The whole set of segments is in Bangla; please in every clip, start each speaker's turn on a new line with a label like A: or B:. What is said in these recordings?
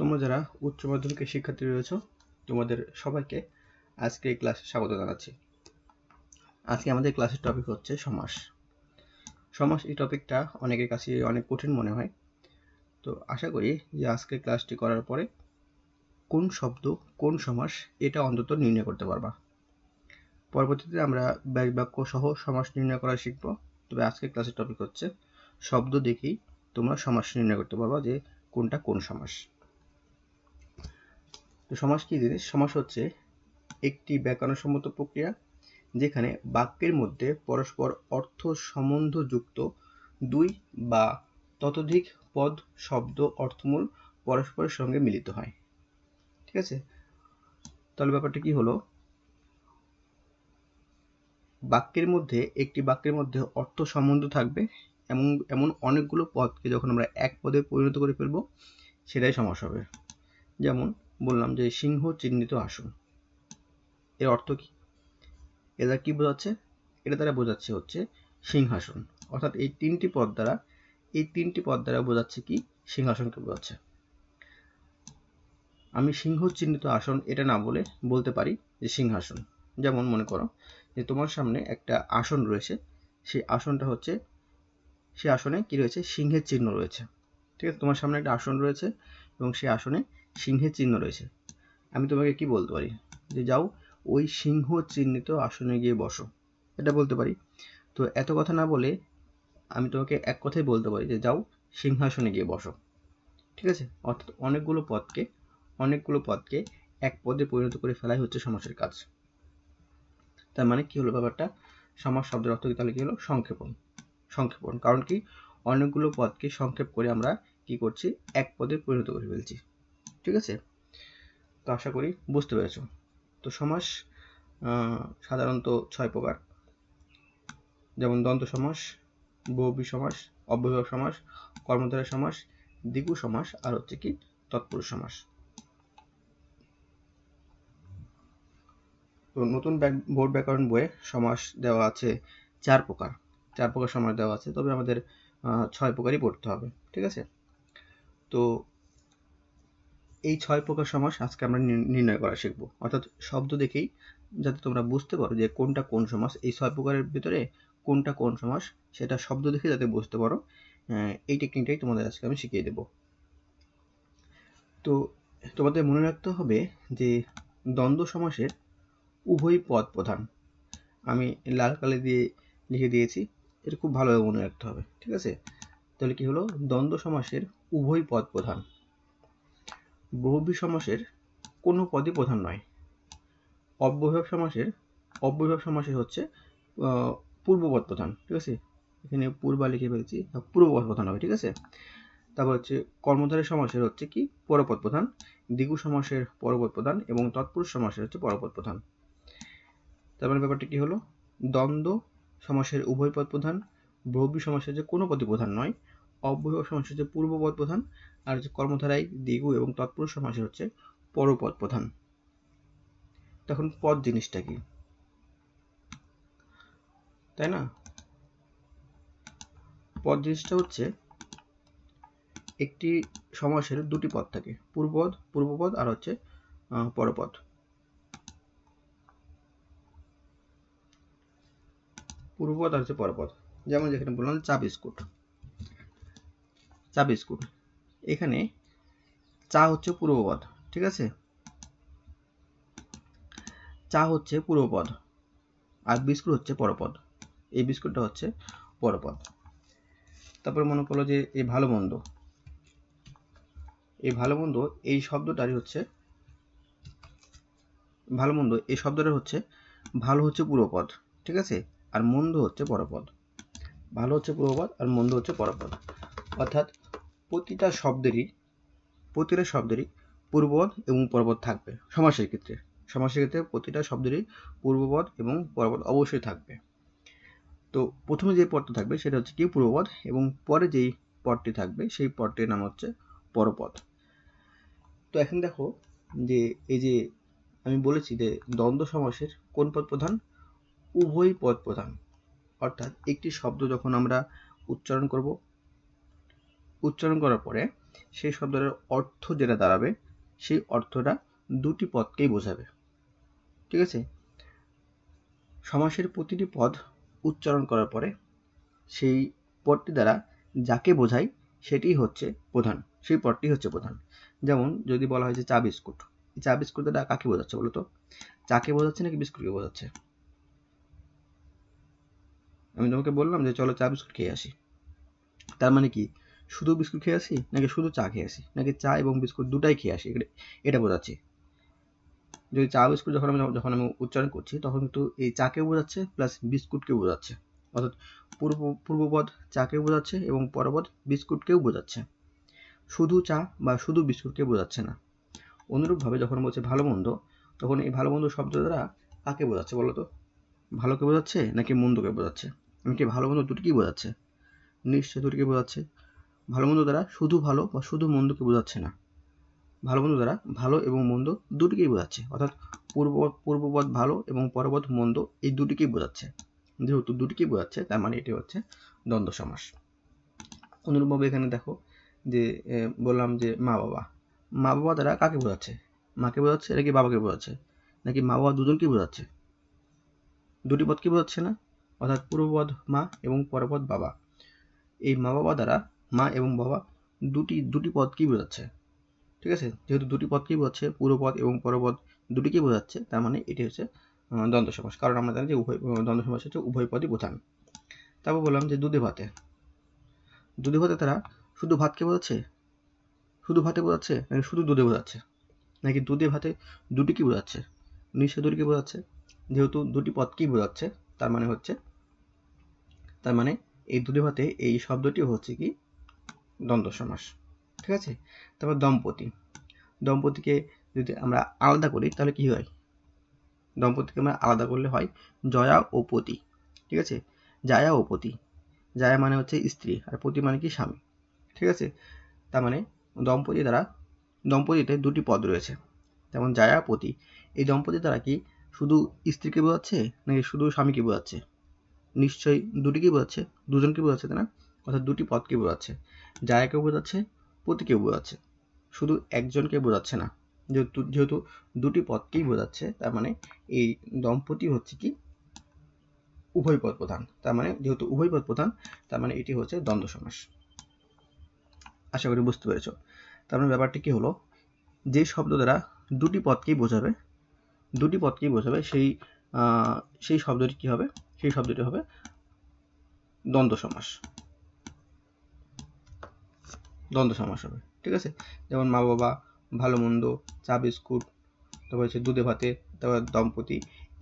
A: তোমরা যারা উচ্চ মাধ্যমিকের শিক্ষার্থী রয়েছো তোমাদের সবাইকে আজকে এই ক্লাসে স্বাগত জানাচ্ছি। আজকে আমাদের ক্লাসের টপিক হচ্ছে সমাস। সমাস এই টপিকটা অনেকের কাছে অনেক কঠিন মনে হয়, তো আশা করি যে আজকে ক্লাসটি করার পরে কোন শব্দ কোন সমাস এটা অন্তত নির্ণয় করতে পারবা। পরবর্তীতে আমরা ব্যাস বাক্য সহ সমাস নির্ণয় করা শিখব। তবে আজকে ক্লাসের টপিক হচ্ছে শব্দ দেখেই তোমরা সমাস নির্ণয় করতে পারবা যে কোনটা কোন সমাস। তো সমাস কি জিনিস? সমাস হচ্ছে একটি ব্যাকরণসম্মত প্রক্রিয়া যেখানে বাক্যের মধ্যে পরস্পর অর্থ সম্বন্ধযুক্ত দুই বা ততোধিক পদ শব্দ অর্থমূল পরস্পরের সঙ্গে মিলিত হয়। ঠিক আছে, তাহলে ব্যাপারটা কি হলো? বাক্যের মধ্যে একটি বাক্যের মধ্যে অর্থ সম্বন্ধ থাকবে এমন অনেকগুলো পদকে যখন আমরা এক পদে পরিণত করে ফেলবো সেটাই সমাস হবে। যেমন বললাম যে সিংহ চিহ্নিত আসন, এর অর্থ কি? এটা কি বোঝাচ্ছে? এটা দ্বারা বোঝাচ্ছে হচ্ছে সিংহাসন। অর্থাৎ এই তিনটি পদ দ্বারা বোঝাচ্ছে কি? সিংহাসনকে বোঝাচ্ছে। আমি সিংহ চিহ্নিত আসন এটা না বলে বলতে পারি যে সিংহাসন। যেমন মনে করো যে তোমার সামনে একটা আসন রয়েছে, সেই আসনটা হচ্ছে, সেই আসনে কি রয়েছে? সিংহের চিহ্ন রয়েছে। ঠিক আছে, তোমার সামনে একটা আসন রয়েছে এবং সেই আসনে সিংহের চিহ্ন রয়েছে। আমি তোমাকে কি বলতে পারি? যে যাও ওই সিংহ চিহ্নিত আসনে গিয়ে বসো, এটা বলতে পারি। তো এত কথা না বলে আমি তোমাকে এক কথাই বলতে পারি যে যাও সিংহাসনে গিয়ে বসো। ঠিক আছে, অর্থাৎ অনেকগুলো পদকে এক পদে পরিণত করে ফেলাই হচ্ছে সমাসের কাজ। তার মানে কি হলো ব্যাপারটা? সমাস শব্দের অর্থ কি তাহলে কি হলো? সংক্ষেপণ। কারণ কি? অনেকগুলো পদকে সংক্ষেপ করে আমরা কি করছি? এক পদে পরিণত করে ফেলছি। ঠিক আছে, তো আশা করি বুঝতে পেরেছো। তো সমাস সাধারণত 6 প্রকার, যেমন দ্বন্দ্ব সমাস, বহুব্রীহি সমাস, অব্যয়ভাব সমাস, কর্মধারয় সমাস, দ্বিগু সমাস আর হচ্ছে কি তৎপুরুষ সমাস। তো নতুন বোর্ড ব্যাকরণ বইয়ে সমাস দেওয়া আছে 4 প্রকার সমাস দেওয়া আছে, তবে আমাদের 6 প্রকারই পড়তে হবে। ঠিক আছে, তো এই 6 প্রকার সমাস আজকে আমরা নির্ণয় করা শিখব। অর্থাৎ শব্দ দেখেই যাতে তোমরা বুঝতে পারো যে কোনটা কোন সমাস, এই 6 প্রকারের ভিতরে কোনটা কোন সমাস সেটা শব্দ দেখে যাতে বুঝতে পারো, এই টেকনিকটাই তোমাদের আজকে আমি শিখিয়ে দেব। তো তোমাদের মনে রাখতে হবে যে দ্বন্দ্ব সমাসের উভয় পদ প্রধান। আমি লাল কালি দিয়ে লিখে দিয়েছি, এটা খুব ভালোভাবে মনে রাখতে হবে। ঠিক আছে, তাহলে কি হলো? দ্বন্দ্ব সমাসের উভয় পদ প্রধান। বহুব্রীহি সমাসের কোনো পদই প্রধান নয়। অব্যয়ভাব সমাসের হচ্ছে পূর্বপদ প্রধান। ঠিক আছে, এখানে পূর্বা লিখে ফেলছি, পূর্বপদ প্রধান হবে। ঠিক আছে, তারপর হচ্ছে কর্মধারয় সমাসের হচ্ছে কি? পরপদ প্রধান। দ্বিগু সমাসের পরপদ প্রধান এবং তৎপুরুষ সমাসের হচ্ছে পরপদ প্রধান। তারপরে ব্যাপারটা কি হলো? দ্বন্দ্ব সমাসের উভয় পদ প্রধান, বহুব্রীহি সমাসের যে কোনো পদই প্রধান নয়, অব্যয়ভাব সমাসের যে পূর্বপদ প্রধান, আর যে কর্মধারায় দ্বিগু এবং তৎপুরুষ সমাসের হচ্ছে পরপদ প্রধান। তখন পদ জিনিসটা কি, তাই না? পদ জিনিসটা হচ্ছে একটি সমাসের দুটি পদ থাকে, পূর্বপদ আর হচ্ছে পরপদ। পূর্বপদ আর হচ্ছে পরপদ। যেমন যেখানে বললাম চা বিস্কুট, এখানে চা হচ্ছে পূর্বপদ। ঠিক আছে, চা হচ্ছে পূর্বপদ আর বিস্কুট হচ্ছে পরপদ। এই বিস্কুটটা হচ্ছে পরপদ। তারপরে মনে করলো যে এই ভালো মন্দ এই শব্দটারই হচ্ছে এই শব্দটা হচ্ছে ভালো হচ্ছে পূর্বপদ। ঠিক আছে, আর মন্দ হচ্ছে পরপদ। ভালো হচ্ছে পূর্বপদ আর মন্দ হচ্ছে পরপদ। অর্থাৎ প্রতিটা শব্দেরই পূর্বপদ এবং পরপদ থাকবে। সমাসের ক্ষেত্রে প্রতিটা শব্দেরই পূর্বপদ এবং পরপদ অবশ্যই থাকবে। তো প্রথমে যে পদটা থাকবে সেটা হচ্ছে কি? পূর্বপদ, এবং পরে যেই পদটি থাকবে সেই পদটির নাম হচ্ছে পরপদ। তো এখন দেখো যে এই যে আমি বলেছি যে দ্বন্দ্ব সমাসের কোন পদ প্রধান? উভয় পদ প্রধান। অর্থাৎ একটি শব্দ যখন আমরা উচ্চারণ করার পরে সেই শব্দটার অর্থ যেটা দাঁড়াবে সেই অর্থটা দুটি পদকেই বোঝাবে। ঠিক আছে, সমাসের প্রতিটি পদ উচ্চারণ করার পরে সেই পদটি দ্বারা যাকে বোঝায় সেটি হচ্ছে প্রধান, সেই পদটি হচ্ছে প্রধান। যেমন যদি বলা হয় যে চা বিস্কুট, চা বিস্কুট দ্বারা কাকে বোঝাচ্ছে বলতো? চাকে বোঝাচ্ছে নাকি বিস্কুটকে বোঝাচ্ছে? আমি তোমাকে বললাম যে চলো চা বিস্কুট খেয়ে আসি, তার মানে কি শুধু বিস্কুট খেয়ে আসি নাকি শুধু চা খেয়ে আসি নাকি চা এবং বিস্কুট দুটাই খেয়ে আসি, এটা বোঝাচ্ছি। যদি চা বিস্কুট যখন আমি উচ্চারণ করছি তখন কিন্তু এই চাকেও বোঝাচ্ছে প্লাস বিস্কুটকেও বোঝাচ্ছে, অর্থাৎ পূর্বপদ চাকেও বোঝাচ্ছে এবং পরপদ বিস্কুটকেও বোঝাচ্ছে, শুধু চা বা শুধু বিস্কুটকে বোঝাচ্ছে না। অনুরূপভাবে যখন বলছে ভালো মন্দ, তখন এই ভালো মন্দ শব্দ দ্বারা কাকে বোঝাচ্ছে বলতো? ভালোকে বোঝাচ্ছে নাকি মন্দকে বোঝাচ্ছে? এমনকি ভালো মন্দ দুটিকেই বোঝাচ্ছে, নিশ্চয় দুটিকে বোঝাচ্ছে। ভালো মন্দ দ্বারা শুধু ভালো বা শুধু মন্দকে বোঝাচ্ছে না, ভালো মন্দ দ্বারা ভালো এবং মন্দ দুটিকেই বোঝাচ্ছে, অর্থাৎ পূর্বপদ ভালো এবং পরপদ মন্দ এই দুটিকেই বোঝাচ্ছে। যেহেতু দুটিকেই বোঝাচ্ছে তার মানে এটি হচ্ছে দ্বন্দ্ব সমাস। অনুরূপভাবে এখানে দেখো যে বললাম যে মা বাবা, মা বাবা দ্বারা কাকে বোঝাচ্ছে? মাকে বোঝাচ্ছে নাকি বাবাকে বোঝাচ্ছে নাকি মা বাবা দুজনকেই বোঝাচ্ছে? দুটি পদকে বোঝাচ্ছে না, অর্থাৎ পূর্বপদ মা এবং পরপদ বাবা। এই মা বাবা দ্বারা মা এবং বাবা দুটি পদকেই বোঝাচ্ছে। ঠিক আছে, যেহেতু দুটি পদকেই বোঝাচ্ছে, পূর্বপদ এবং পরপদ দুটিকেই বোঝাচ্ছে, তার মানে এটি হচ্ছে দ্বন্দ্ব সমাস, কারণ আমরা জানি যে দ্বন্দ্ব সমাস হচ্ছে উভয় পদই বোঝান। তারপর বললাম যে দুধে ভাতে, দুধে ভাতে তারা শুধু ভাতকে বোঝাচ্ছে, শুধু ভাতে বোঝাচ্ছে নাকি শুধু দুধে বোঝাচ্ছে নাকি দুধে ভাতে দুটিকে বোঝাচ্ছে? নিশ্চয় দুটিকে বোঝাচ্ছে, যেহেতু দুটি পদকেই বোঝাচ্ছে তার মানে এই দুধে ভাতে এই শব্দটি হচ্ছে কি দ্বন্দ্ব সমাস। ঠিক আছে, তারপর দম্পতি, দম্পতিকে যদি আমরা আলাদা করি তাহলে কি হয়? দম্পতিকে আমরা আলাদা করলে হয় জয়া ও পতি। ঠিক আছে, জায়া ও পতি, জায়া মানে হচ্ছে স্ত্রী আর পতি মানে কি স্বামী। ঠিক আছে, তার মানে দম্পতিতে দুটি পদ রয়েছে, যেমন জায়া পতি। এই দম্পতি দ্বারা কি শুধু স্ত্রীকে বোঝাচ্ছে নাকি শুধু স্বামীকে বোঝাচ্ছে? নিশ্চয়ই দুটিকেই বোঝাচ্ছে, দুজনকে বোঝাচ্ছে, তাই না? অর্থাৎ দুটি পদকে বোঝাচ্ছে, জায়াকেও বোঝাচ্ছে পতিকেও বোঝাচ্ছে, শুধু একজনকে বোঝাচ্ছে না। যেহেতু দুটি পদকেই বোঝাচ্ছে তার মানে এই দম্পতি হচ্ছে কি উভয় পদ প্রধান, তার মানে যেহেতু উভয় পদ প্রধান তার মানে এটি হচ্ছে দ্বন্দ্ব সমাস। আশা করি বুঝতে পেরেছ। তার মানে ব্যাপারটি কি হলো, যে শব্দ দ্বারা দুটি পদকেই বোঝাবে সেই শব্দটি কি হবে? সেই শব্দটি হবে দ্বন্দ্ব সমাস, দ্বন্দ্ব সমাস হবে। ঠিক আছে, যেমন মা বাবা, ভালো মন্দ, চা বিস্কুট, তারপর হচ্ছে দুধে ভাতে, তারপর দম্পতি,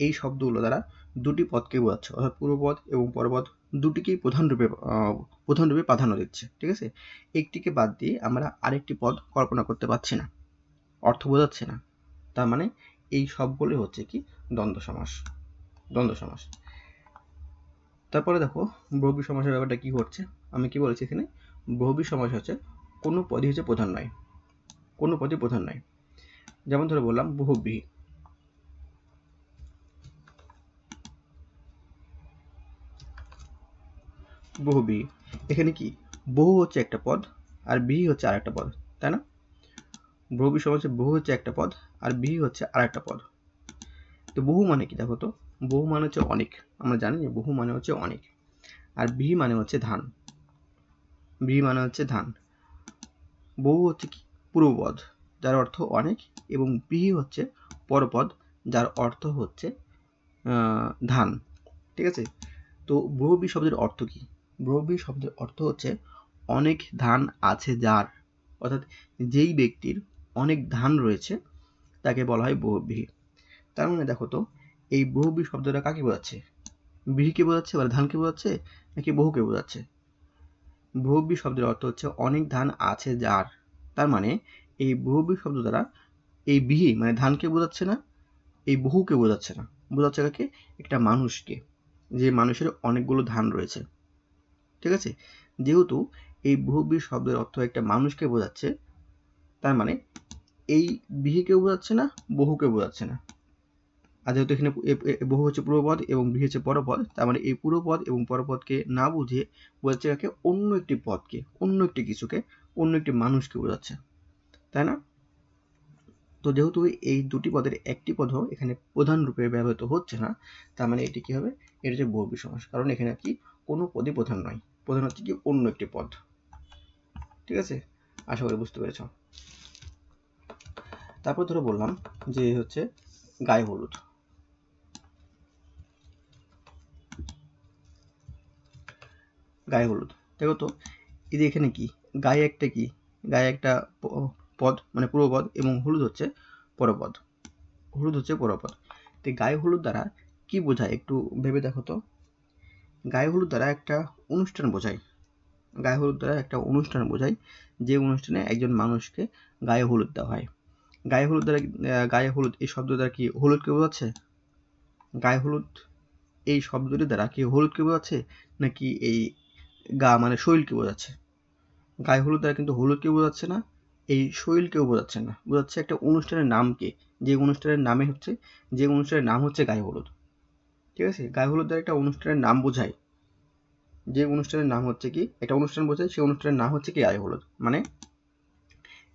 A: এই শব্দগুলো দ্বারা দুটি পদকে বোঝাচ্ছে, অর্থাৎ পূর্বপদ এবং পরপদ দুটিকেই প্রধান রূপে প্রাধান্য দিচ্ছে। ঠিক আছে, একটিকে বাদ দিয়ে আমরা আরেকটি পদ কল্পনা করতে পারছি না, অর্থ বোঝাচ্ছে না, তার মানে এই সবগুলো হচ্ছে কি দ্বন্দ্ব সমাস। তারপরে দেখো বহুব্রীহি সমাসের ব্যাপারটা কি ঘটছে। আমি কি বলেছি এখানে, বহুব্রীহি সমাস হচ্ছে কোনো পদই হচ্ছে প্রধান নয়, কোনো পদই প্রধান নয়। যেমন ধরে বললাম বহুব্রীহি, বহুব্রীহি এখানে কি বহু হচ্ছে একটা পদ আর ব্রীহি হচ্ছে আরেকটা পদ, তাই না? বহুব্রীহি সমাসে বহু হচ্ছে একটা পদ আর ব্রীহি হচ্ছে আরেকটা পদ। তো বহু মানে কি দেখো তো, বহু মানে হচ্ছে অনেক, আমরা জানি যে বহু মানে হচ্ছে অনেক, আর ব্রীহি মানে হচ্ছে ধান, ব্রীহি মানে হচ্ছে ধান। বহু হচ্ছে কি পূর্বপদ যার অর্থ অনেক, এবং ব্রীহি হচ্ছে পরপদ যার অর্থ হচ্ছে ধান। ঠিক আছে, তো বহুব্রীহি শব্দের অর্থ কি? বহুব্রীহি শব্দের অর্থ হচ্ছে অনেক ধান আছে যার, অর্থাৎ যেই ব্যক্তির অনেক ধান রয়েছে তাকে বলা হয় বহুব্রীহি। তার মানে দেখো তো এই বহুব্রীহি শব্দটা কাকে বোঝাচ্ছে? ব্রীহিকে বোঝাচ্ছে বা ধানকে বোঝাচ্ছে নাকি বহুকে বোঝাচ্ছে? বহুব্রীহি শব্দের অর্থ হচ্ছে অনেক ধান আছে যার, তার মানে এই বহুব্রীহি শব্দ দ্বারা এই ব্রীহি মানে ধানকে বোঝাচ্ছে না, এই বহুকে বোঝাচ্ছে না, বোঝাচ্ছে কাকে? একটা মানুষকে, যে মানুষের অনেকগুলো ধান রয়েছে। ঠিক আছে, যেহেতু এই বহুব্রীহি শব্দের অর্থ একটা মানুষকে বোঝাচ্ছে, তার মানে এই ব্রীহিকেও বোঝাচ্ছে না, বহুকে বোঝাচ্ছে না, আর যেহেতু এখানে বহু হচ্ছে পূর্বপদ এবং বি হচ্ছে পরপদ, তার মানে এই পূর্বপদ এবং পরপদকে না বুঝিয়ে বোঝাচ্ছে কাকে, অন্য একটি পদকে, অন্য একটি কিছুকে, অন্য একটি মানুষকে বোঝাচ্ছে, তাই না? তো যেহেতু এই দুটি পদের একটি পদও এখানে প্রধান রূপে ব্যবহৃত হচ্ছে না, তার মানে এটি কি হবে, এটা হচ্ছে বহুব্রী সমাস, কারণ এখানে কি কোনো পদই প্রধান নয়, প্রধান হচ্ছে কি অন্য একটি পদ। ঠিক আছে, আশা করি বুঝতে পেরেছ। তারপর ধরে বললাম যে হচ্ছে গায়ে হলুদ। গায়ে হলুদ দেখো তো, এই যে এখানে কি গায়ে একটা কি, গায়ে একটা পদ মানে পূর্বপদ এবং হলুদ হচ্ছে পরপদ, হলুদ হচ্ছে পরপদ। তো গায়ে হলুদ দ্বারা কি বোঝায় একটু ভেবে দেখো তো। গায়ে হলুদ দ্বারা একটা অনুষ্ঠান বোঝায়, গায়ে হলুদ দ্বারা একটা অনুষ্ঠান বোঝায়, যে অনুষ্ঠানে একজন মানুষকে গায়ে হলুদ দেওয়া হয়। গায়ে হলুদ দ্বারা গায়ে হলুদ এই শব্দ দ্বারা কি হলুদকে বোঝাচ্ছে? গায়ে হলুদ এই শব্দটি দ্বারা কি হলুদকে বোঝাচ্ছে নাকি এই গা মানে শরীরকে বোঝাচ্ছে? গায়ে হলুদ দ্বারা কিন্তু হলুদকে বোঝাচ্ছে না, এই শরীরকেও বোঝাচ্ছে না, বোঝাচ্ছে একটা অনুষ্ঠানের নামকে, যে অনুষ্ঠানের নামে হচ্ছে, যে অনুষ্ঠানের নাম হচ্ছে গায়ে হলুদ। ঠিক আছে, গায়ে হলুদ দ্বারা একটা অনুষ্ঠানের নাম বোঝায়, যে অনুষ্ঠানের নাম হচ্ছে কি, একটা অনুষ্ঠান বোঝায়, সেই অনুষ্ঠানের নাম হচ্ছে কি গায়ে হলুদ। মানে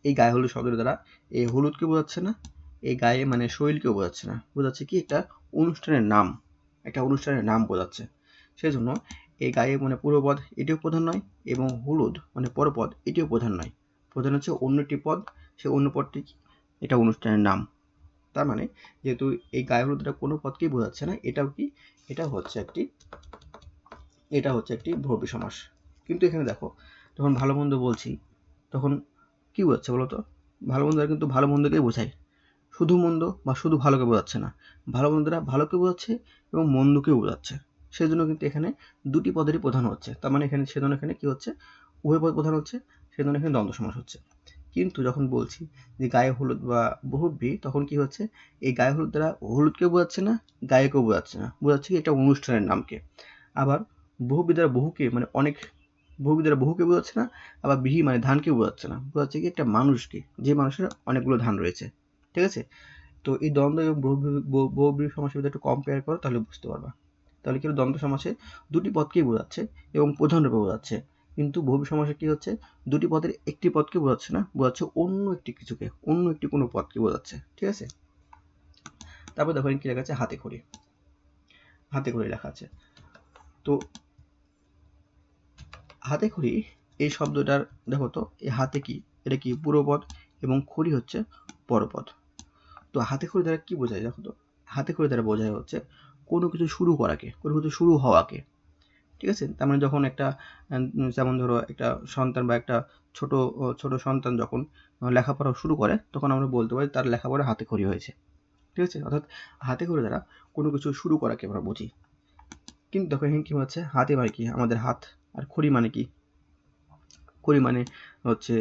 A: এই গায়ে হলুদ শব্দের দ্বারা এই হলুদকে বোঝাচ্ছে না, এই গায়ে মানে শরীরকেও বোঝাচ্ছে না, বোঝাচ্ছে কি একটা অনুষ্ঠানের নাম, একটা অনুষ্ঠানের নাম বোঝাচ্ছে। সেই জন্য এই গায়ে মানে পূর্বপদ এটিও প্রধান নয় এবং হলুদ মানে পরপদ এটিও প্রধান নয়, প্রধান হচ্ছে অন্য একটি পদ, সে অন্য পদটি এটা অনুষ্ঠানের নাম। তার মানে যেহেতু এই গায়ে হলুদ দ্বারা কোনো পদকেই বোঝাচ্ছে না, এটাও কি, এটা হচ্ছে একটি বহুব্রী সমাস। কিন্তু এখানে দেখো, যখন ভালো মন্দ বলছি তখন কি বোঝাচ্ছে বলো তো? ভালো মন্দ কিন্তু ভালো মন্দকেই বোঝায়, শুধু মন্দ বা শুধু ভালোকে বোঝাচ্ছে না, ভালো মন্দরা ভালোকে বোঝাচ্ছে এবং মন্দকেও বোঝাচ্ছে। সেই জন্য কিন্তু এখানে দুটি পদেরই প্রধান হচ্ছে, তার মানে এখানে সেজন্য এখানে কি হচ্ছে, উভয় পদ প্রধান হচ্ছে, সেজন্য এখানে দ্বন্দ্ব সমাস হচ্ছে। কিন্তু যখন বলছি যে গায়ে হলুদ বা বহুব্রী, তখন কি হচ্ছে, এই গায়ে হলুদ দ্বারা হলুদকেও বোঝাচ্ছে না, গায়েকেও বোঝাচ্ছে না, বোঝাচ্ছে কি একটা অনুষ্ঠানের নামকে। আবার বহুব্রী দ্বারা বহুকে মানে অনেক, বহুব্রী দ্বারা বহুকে বোঝাচ্ছে না, আবার ব্রী মানে ধানকে বোঝাচ্ছে না, বোঝাচ্ছে কি একটা মানুষকে, যে মানুষের অনেকগুলো ধান রয়েছে। ঠিক আছে, তো এই দ্বন্দ্ব এবং বহুব্রী সমাসের ভিতরে একটু কম্পেয়ার করো, তাহলে বুঝতে পারবা। তাহলে কি দ্বন্দ্ব সমাসে দুটি পদকেই বোঝাচ্ছে এবং প্রধান রূপে বোঝাচ্ছে, কিন্তু বহুব্রী সমাসে কি হচ্ছে, দুটি পদের একটি পদকে বোঝাচ্ছে না, বোঝাচ্ছে অন্য একটি কিছুকে, অন্য একটি কোনো পদকে বোঝাচ্ছে। ঠিক আছে, তারপর দেখো কি লেখা আছে, হাতে খড়ি। হাতে খড়ি লেখা আছে। তো হাতে খড়ি এই শব্দটার দেখো তো, এই হাতে কি, এটা কি পূর্বপদ এবং খড়ি হচ্ছে পরপদ। তো হাতে খড়ি দ্বারা কি বোঝায় দেখো তো, হাতে খড়ি দ্বারা বোঝায় হচ্ছে কোনো কিছু শুরু করাকে, কোনো কিছু শুরু হওয়াকে। ঠিক আছে, তার মানে যখন একটা যেমন ধরো একটা সন্তান বা একটা ছোট ছোট সন্তান যখন লেখাপড়া শুরু করে, তখন আমরা বলতে পারি তার লেখাপড়া হাতে খড়ি হয়েছে। ঠিক আছে, অর্থাৎ হাতে খড়ি দ্বারা কোনো কিছু শুরু করাকে আমরা বুঝি। কিন্তু দেখো এখানে কি হচ্ছে, হাতে মানে কি আমাদের হাত, আর খড়ি মানে কি, খড়ি মানে হচ্ছে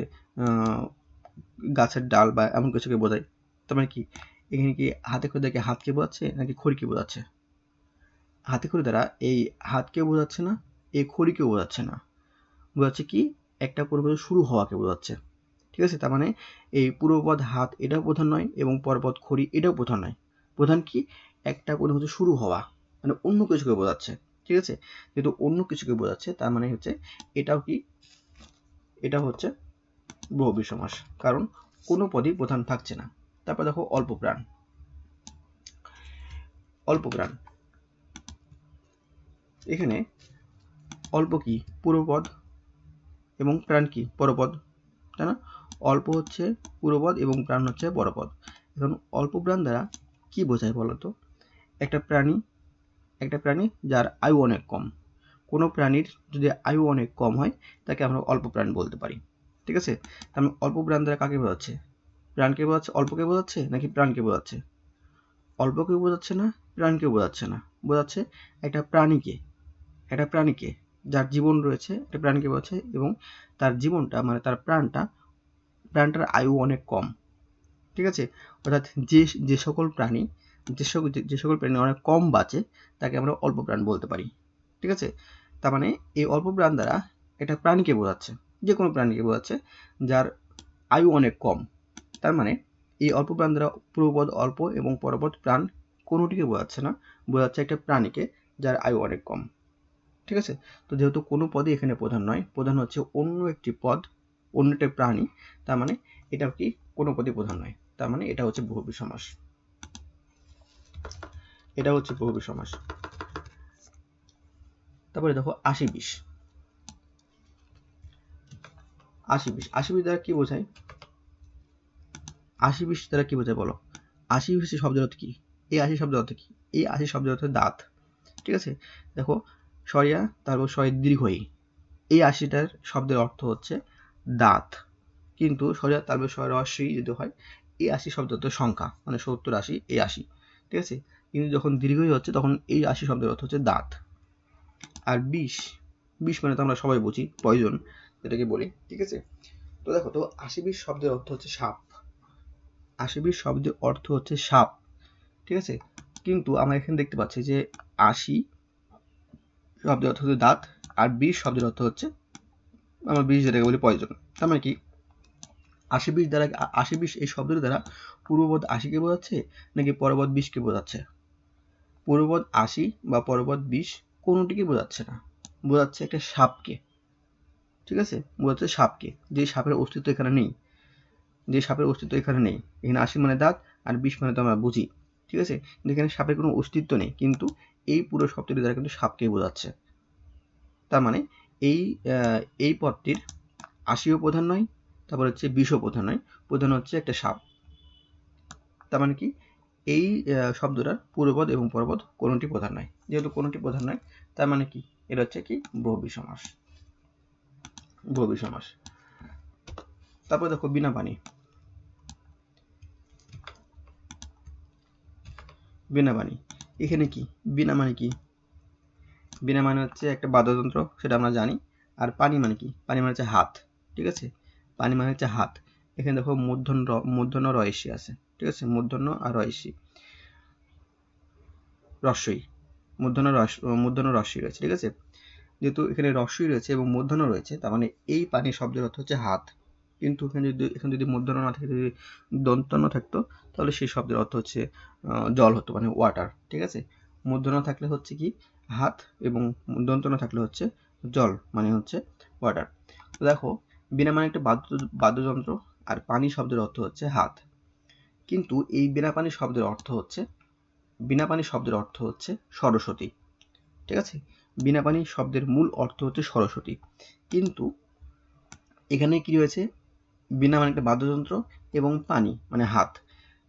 A: গাছের ডাল বা এমন কিছুকে বোঝায়। তার মানে কি এখানে কি হাতে খড়ি দ্বারা হাতকে বোঝাচ্ছে নাকি খড়িকে বোঝাচ্ছে? হাতে খড়ি দ্বারা এই হাতকেও বোঝাচ্ছে না, এই খড়িকেও বোঝাচ্ছে না, বোঝাচ্ছে কি একটা কোনো কিছু শুরু হওয়াকে বোঝাচ্ছে। ঠিক আছে, তার মানে এই পূর্বপদ হাত এটাও প্রধান নয় এবং পরপদ খড়ি এটাও প্রধান নয়, প্রধান কি একটা কোনো কিছু শুরু হওয়া, মানে অন্য কিছুকে বোঝাচ্ছে। ঠিক আছে, যেহেতু অন্য কিছুকে বোঝাচ্ছে, তার মানে হচ্ছে এটাও কি, এটা হচ্ছে বহুব্রী সমাস, কারণ কোনো পদই প্রধান থাকছে না। তারপর দেখো অল্প প্রাণ। অল্প প্রাণ, এখানে অল্প কি পূর্বপদ এবং প্রাণ কি পরপদ, তাই না? অল্প হচ্ছে পূর্বপদ এবং প্রাণ হচ্ছে পরপদ। এখন অল্প প্রাণ দ্বারা কি বোঝায় বলতো? একটা প্রাণী যার আয়ু অনেক কম, কোনো প্রাণীর যদি আয়ু অনেক কম হয় তাকে আমরা অল্প প্রাণ বলতে পারি। ঠিক আছে, তাহলে অল্প প্রাণ দ্বারা কাকে বোঝাচ্ছে? প্রাণকে বোঝাচ্ছে, অল্পকে বোঝাচ্ছে নাকি প্রাণকে বোঝাচ্ছে? অল্পকেও বোঝাচ্ছে না, প্রাণকেও বোঝাচ্ছে না, বোঝাচ্ছে একটা প্রাণীকে যার জীবন রয়েছে, একটা প্রাণীকে বোঝাচ্ছে এবং তার জীবনটা মানে তার প্রাণটার আয়ু অনেক কম। ঠিক আছে, অর্থাৎ যে সকল প্রাণী অনেক কম বাঁচে তাকে আমরা অল্প প্রাণ বলতে পারি। ঠিক আছে, তার মানে এই অল্প প্রাণ দ্বারা একটা প্রাণীকে বোঝাচ্ছে, যে কোনো প্রাণীকে বোঝাচ্ছে যার আয়ু অনেক কম। তার মানে এই অল্প প্রাণ দ্বারা পূর্বপদ অল্প এবং পরপদ প্রাণ কোনোটিকে বোঝাচ্ছে না, বোঝাচ্ছে একটা প্রাণীকে যার আয়ু অনেক কম। ঠিক আছে, তো যেহেতু কোনো পদই এখানে প্রধান নয়, প্রধান হচ্ছে অন্য একটি পদ, অন্য একটি প্রাণী, তার মানে এটা কি কোনো পদই প্রধান নয়, তার মানে এটা হচ্ছে বহুব্রী সমাস। এটা হচ্ছে বহুব্রী সমাস। তারপরে দেখো 80-20। 80-20 80-20 দ্বারা কি বোঝায়? 80-20 দ্বারা কি বোঝায় বলো? 80-20 শব্দের অর্থ কি? এই 80 শব্দের অর্থ কি? এই 80 শব্দের অর্থ দাঁত। ঠিক আছে, দেখো সরিয়া তারপর সয় দীর্ঘই, এই 80টার শব্দের অর্থ হচ্ছে দাঁত, কিন্তু সরিয়া তারপর সয় রস্যই যদি হয়, এই 80 শব্দের অর্থ সংখ্যা, মানে 70-80 এই 80। ঠিক আছে, কিন্তু যখন দীর্ঘই হচ্ছে তখন এই 80 শব্দের অর্থ হচ্ছে দাঁত। আর 20 মানে তো আমরা সবাই বুঝি পয়জন, যেটাকে বলি। ঠিক আছে, তো দেখো তো 80-20 শব্দের অর্থ হচ্ছে সাপ। 80-20 শব্দের অর্থ হচ্ছে সাপ। ঠিক আছে, কিন্তু আমরা এখানে দেখতে পাচ্ছি যে 80 শব্দের অর্থ হচ্ছে দাঁত, আর 20 শব্দের অর্থ হচ্ছে আমরা 20 যেটাকে বলি পয়জন। তার মানে কি 80-20 দ্বারা 80-20 এই শব্দের দ্বারা পূর্বপদ 80-কে বোঝাচ্ছে নাকি পরপদ 20-কে বোঝাচ্ছে? পূর্বপদ 80 বা পরপদ 20 কোনোটিকে বোঝাচ্ছে না, বোঝাচ্ছে একটা সাপকে। ঠিক আছে, বোঝাচ্ছে সাপকে, যে সাপের অস্তিত্ব এখানে নেই, যে সাপের অস্তিত্ব এখানে নেই। এখানে 80 মানে দাঁত আর 20 মানে তো আমরা বুঝি। ঠিক আছে, কিন্তু এখানে সাপের কোনো অস্তিত্ব নেই, কিন্তু এই পুরো শব্দটি দ্বারা কিন্তু সাপকেই বোঝাচ্ছে। তার মানে এই পদটির 80ও প্রধান নয়, তারপর হচ্ছে 20ও প্রধান নয়, প্রধান হচ্ছে একটা সাপ। তার মানে কি এই শব্দটার পূর্বপদ এবং পরপদ কোনোটি প্রধান নয়। যেহেতু কোনোটি প্রধান নয়, তার মানে কি এটা হচ্ছে কি বহুব্রী সমাস। বহুব্রী সমাস। তারপর দেখো বিনা পানি। বিনা পানি, এখানে কি বিনা মানে কি? বিনা মানে হচ্ছে একটা বাদ্যযন্ত্র, সেটা আমরা জানি। আর পানি মানে কি? পানি মানে হচ্ছে হাত। ঠিক আছে, পানি মানে হচ্ছে হাত। এখানে দেখো মূর্ধন্য রয়সী আছে। ঠিক আছে, মূর্ধন্য আর রয়সী, রস্যই, মূর্ধন্য রস্যই রয়েছে। ঠিক আছে, যেহেতু এখানে রস্যই রয়েছে এবং মূর্ধন্য রয়েছে, তার মানে এই পানি শব্দের অর্থ হচ্ছে হাত। কিন্তু এখানে যদি মূর্ধন্য না থাকে, যদি দন্তন্য থাকতো, তাহলে সেই শব্দের অর্থ হচ্ছে জল হতো, মানে ওয়াটার। ঠিক আছে, মূর্ধন্য থাকলে হচ্ছে কি হাত, এবং দন্তন্য থাকলে হচ্ছে জল, মানে হচ্ছে ওয়াটার। তো দেখো বিনা মানে একটা বাদ্যযন্ত্র, আর পানি শব্দের অর্থ হচ্ছে হাত। কিন্তু এই বিনা পানি শব্দের অর্থ হচ্ছে, বিনা পানি শব্দের অর্থ হচ্ছে সরস্বতী। ঠিক আছে, বিনা পানি শব্দের মূল অর্থ হচ্ছে সরস্বতী, কিন্তু এখানে কি রয়েছে? বিনা মানে একটা বাদ্যযন্ত্র এবং পানি মানে হাত।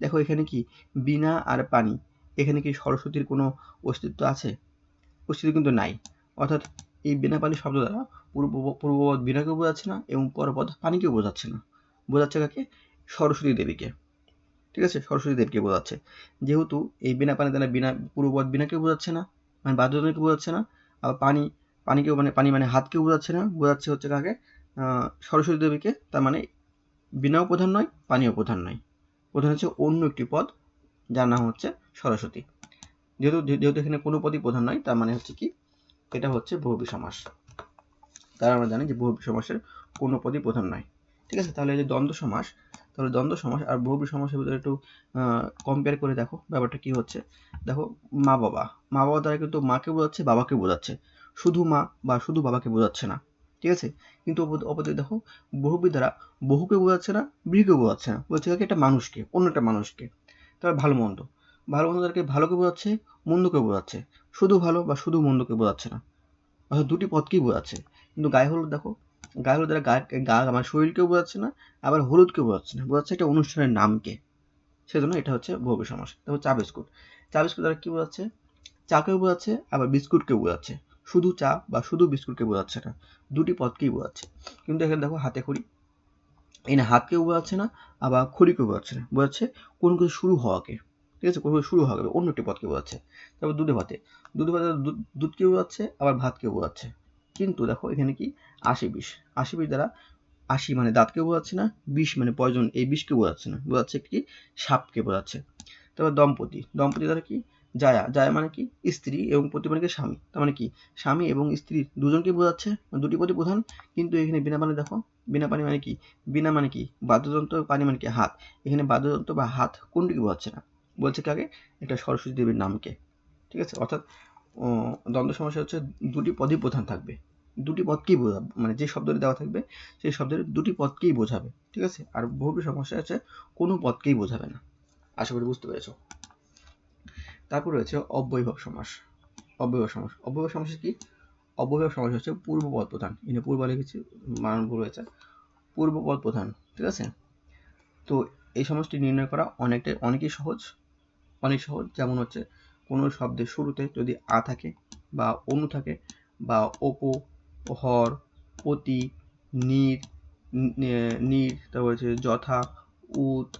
A: দেখো এখানে কি বিনা আর পানি, এখানে কি সরস্বতীর কোনো অস্তিত্ব আছে? অস্তিত্ব কিন্তু নাই। অর্থাৎ এই বিনা পানি শব্দ দ্বারা পূর্বপদ বিনাকে বোঝাচ্ছে না এবং পরপদ পানিকেও বোঝাচ্ছে না, বোঝাচ্ছে কাকে? সরস্বতী দেবীকে। ঠিক আছে, সরস্বতী দেবকে বোঝাচ্ছে। যেহেতু এই বিনা পানি দ্বারা পূর্বপদ বিনাকেও বোঝাচ্ছে না, মানে বাদ্যযন্ত্রকে বোঝাচ্ছে না, আবার পানিকেও, মানে পানি মানে হাতকেও বোঝাচ্ছে না, বোঝাচ্ছে হচ্ছে কাকে? সরস্বতী দেবীকে। তার মানে বিনাও প্রধান নয়, পানিও প্রধান নয়, প্রধান হচ্ছে অন্য একটি পদ, যার নাম হচ্ছে সরস্বতী। যেহেতু এখানে কোনো পদই প্রধান নয়, তার মানে হচ্ছে কি এটা হচ্ছে বহুব্রী সমাস। তার আমরা জানি যে বহুব্রী সমাসের কোনো পদই প্রধান নয়। ঠিক আছে, তাহলে এই যে দ্বন্দ্ব সমাস, তাহলে দ্বন্দ্ব সমাস আর বহুব্রী সমাসের ভিতরে একটু কম্পেয়ার করে দেখো ব্যাপারটা কি হচ্ছে। দেখো মা বাবা, মা বাবা দ্বারা কিন্তু মাকে বোঝাচ্ছে, বাবাকে বোঝাচ্ছে, শুধু মা বা শুধু বাবাকে বোঝাচ্ছে না। ঠিক আছে, কিন্তু অপরদিকে দেখো বহুব্রী দ্বারা বহুকে বোঝাচ্ছে না, ব্রীকে বোঝাচ্ছে না, বলছে কি একটা মানুষকে, অন্য একটা মানুষকে। তারপর ভালো মন্দ, ভালো মন্দ দ্বারাকে ভালোকে বোঝাচ্ছে, মন্দকে বোঝাচ্ছে, শুধু ভালো বা শুধু মন্দকে বোঝাচ্ছে না, অর্থাৎ দুটি পদকেই বোঝাচ্ছে। কিন্তু গায়ে হলুদ দেখো, গায়ে হলুদ দ্বারা গা আমার শরীরকেও বোঝাচ্ছে না, আবার হলুদকেও বোঝাচ্ছে না, বোঝাচ্ছে একটা অনুষ্ঠানের নামকে। সেজন্য এটা হচ্ছে বহুব্রী সমাস। তারপর চা বিস্কুট, চা বিস্কুট দ্বারা কি বোঝাচ্ছে? চাকেও বোঝাচ্ছে, আবার বিস্কুটকেও বোঝাচ্ছে, শুধু চা বা শুধু বিস্কুটকে বোঝাচ্ছে না, দুটি পদকেই বোঝাচ্ছে। কিন্তু এখানে দেখো হাতে খড়ি, এই না হাতকেও বোঝাচ্ছে না, আবার খড়িকেও বোঝাচ্ছে না, বোঝাচ্ছে কোনো কিছু শুরু হওয়াকে। ঠিক আছে, কোনো কিছু শুরু হওয়াকে, অন্য একটি পদকে বোঝাচ্ছে। তারপর দুধে ভাতে, দুধকেও বোঝাচ্ছে, আবার ভাতকেও বোঝাচ্ছে। কিন্তু দেখো এখানে কি 80-20, 80-20 দ্বারা 80 মানে দাঁতকে বোঝাচ্ছে না, 20 মানে পয়জন, এই বিষকে বোঝাচ্ছে না, বোঝাচ্ছে কি সাপকে বোঝাচ্ছে। তারপর দম্পতি, দম্পতি দ্বারা কি জায়া, জায়া মানে কি স্ত্রী, এবং পতি মানে কি স্বামী। তার মানে কি স্বামী এবং স্ত্রী দুজনকে বোঝাচ্ছে, দুটি পদই প্রধান। কিন্তু এখানে বিনা পানি দেখো, বিনা পানি মানে কি? বিনা মানে কি বাদ্যযন্ত্র, পানি মানে কি হাত। এখানে বাদ্যযন্ত্র বা হাত কোনটিকে বোঝাচ্ছে না, বলছে কাকে, এটা সরস্বতী দেবীর নামকে। ঠিক আছে, অর্থাৎ দ্বন্দ্ব সমাসে হচ্ছে দুটি পদই প্রধান থাকবে, দুটি পদকেই বোঝাবে, মানে যে শব্দটি দেওয়া থাকবে সেই শব্দের দুটি পদকেই বোঝাবে। ঠিক আছে, আর বহুব্রী সমাসে হচ্ছে কোনো পদকেই বোঝাবে না। আশা করি বুঝতে পেরেছো। তারপর রয়েছে অব্যয়ভাব সমাস। অব্যয়ভাব সমাস, অব্যয়ভাব সমাসে কি, অব্যয়ভাব সমাস হচ্ছে পূর্বপদ প্রধান, এখানে পূর্ব লিখেছি, বানান ভুল হয়েছে, পূর্বপদ প্রধান। ঠিক আছে, তো এই সমাসটি নির্ণয় করা অনেকই সহজ, অনেক সহজ। যেমন হচ্ছে কোনো শব্দের শুরুতে যদি আ থাকে বা অনু থাকে বা ওপো, হর, পতি, নীর, তারপর হচ্ছে যথা, উত,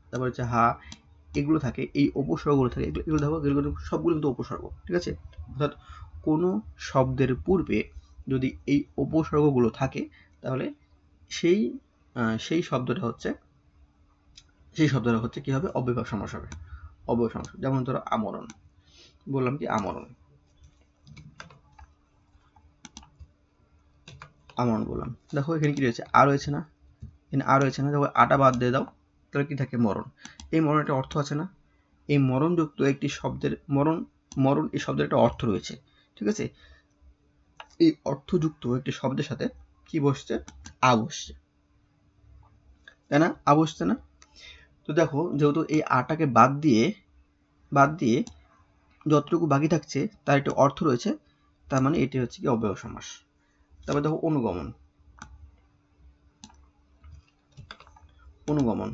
A: তারপর হচ্ছে হা, এগুলো থাকে, এই উপসর্গগুলো থাকে, এগুলো দেখো, এগুলো সবগুলো কিন্তু উপসর্গ। ঠিক আছে, অর্থাৎ কোনো শব্দের পূর্বে যদি এই উপসর্গগুলো থাকে তাহলে সেই শব্দটা হচ্ছে কি হবে, অব্যয়ভাব সমাস হবে, অব্যয় সমাস। যেমন ধরো আমরণ, বললাম কি আমরণ, আমরণ বললাম, দেখো এখানে কি রয়েছে, আর রয়েছে না, এখানে আর রয়েছে না, দেখো আটা বাদ দিয়ে দাও, তাহলে কি থাকে, মরণ। এই মরণ একটা অর্থ আছে না, এই মরণযুক্ত একটি শব্দের মরণ এই শব্দের একটা অর্থ রয়েছে। ঠিক আছে, এই অর্থযুক্ত একটি শব্দের সাথে কি বসছে, আ বসছে, তাই না, আ বসছে না। তো দেখো যেহেতু এই আটাকে বাদ দিয়ে যতটুকু বাকি থাকছে তার একটা অর্থ রয়েছে, তার মানে এটি হচ্ছে কি অব্যয় সমাস। তারপর দেখো অনুগমন, অনুগমন,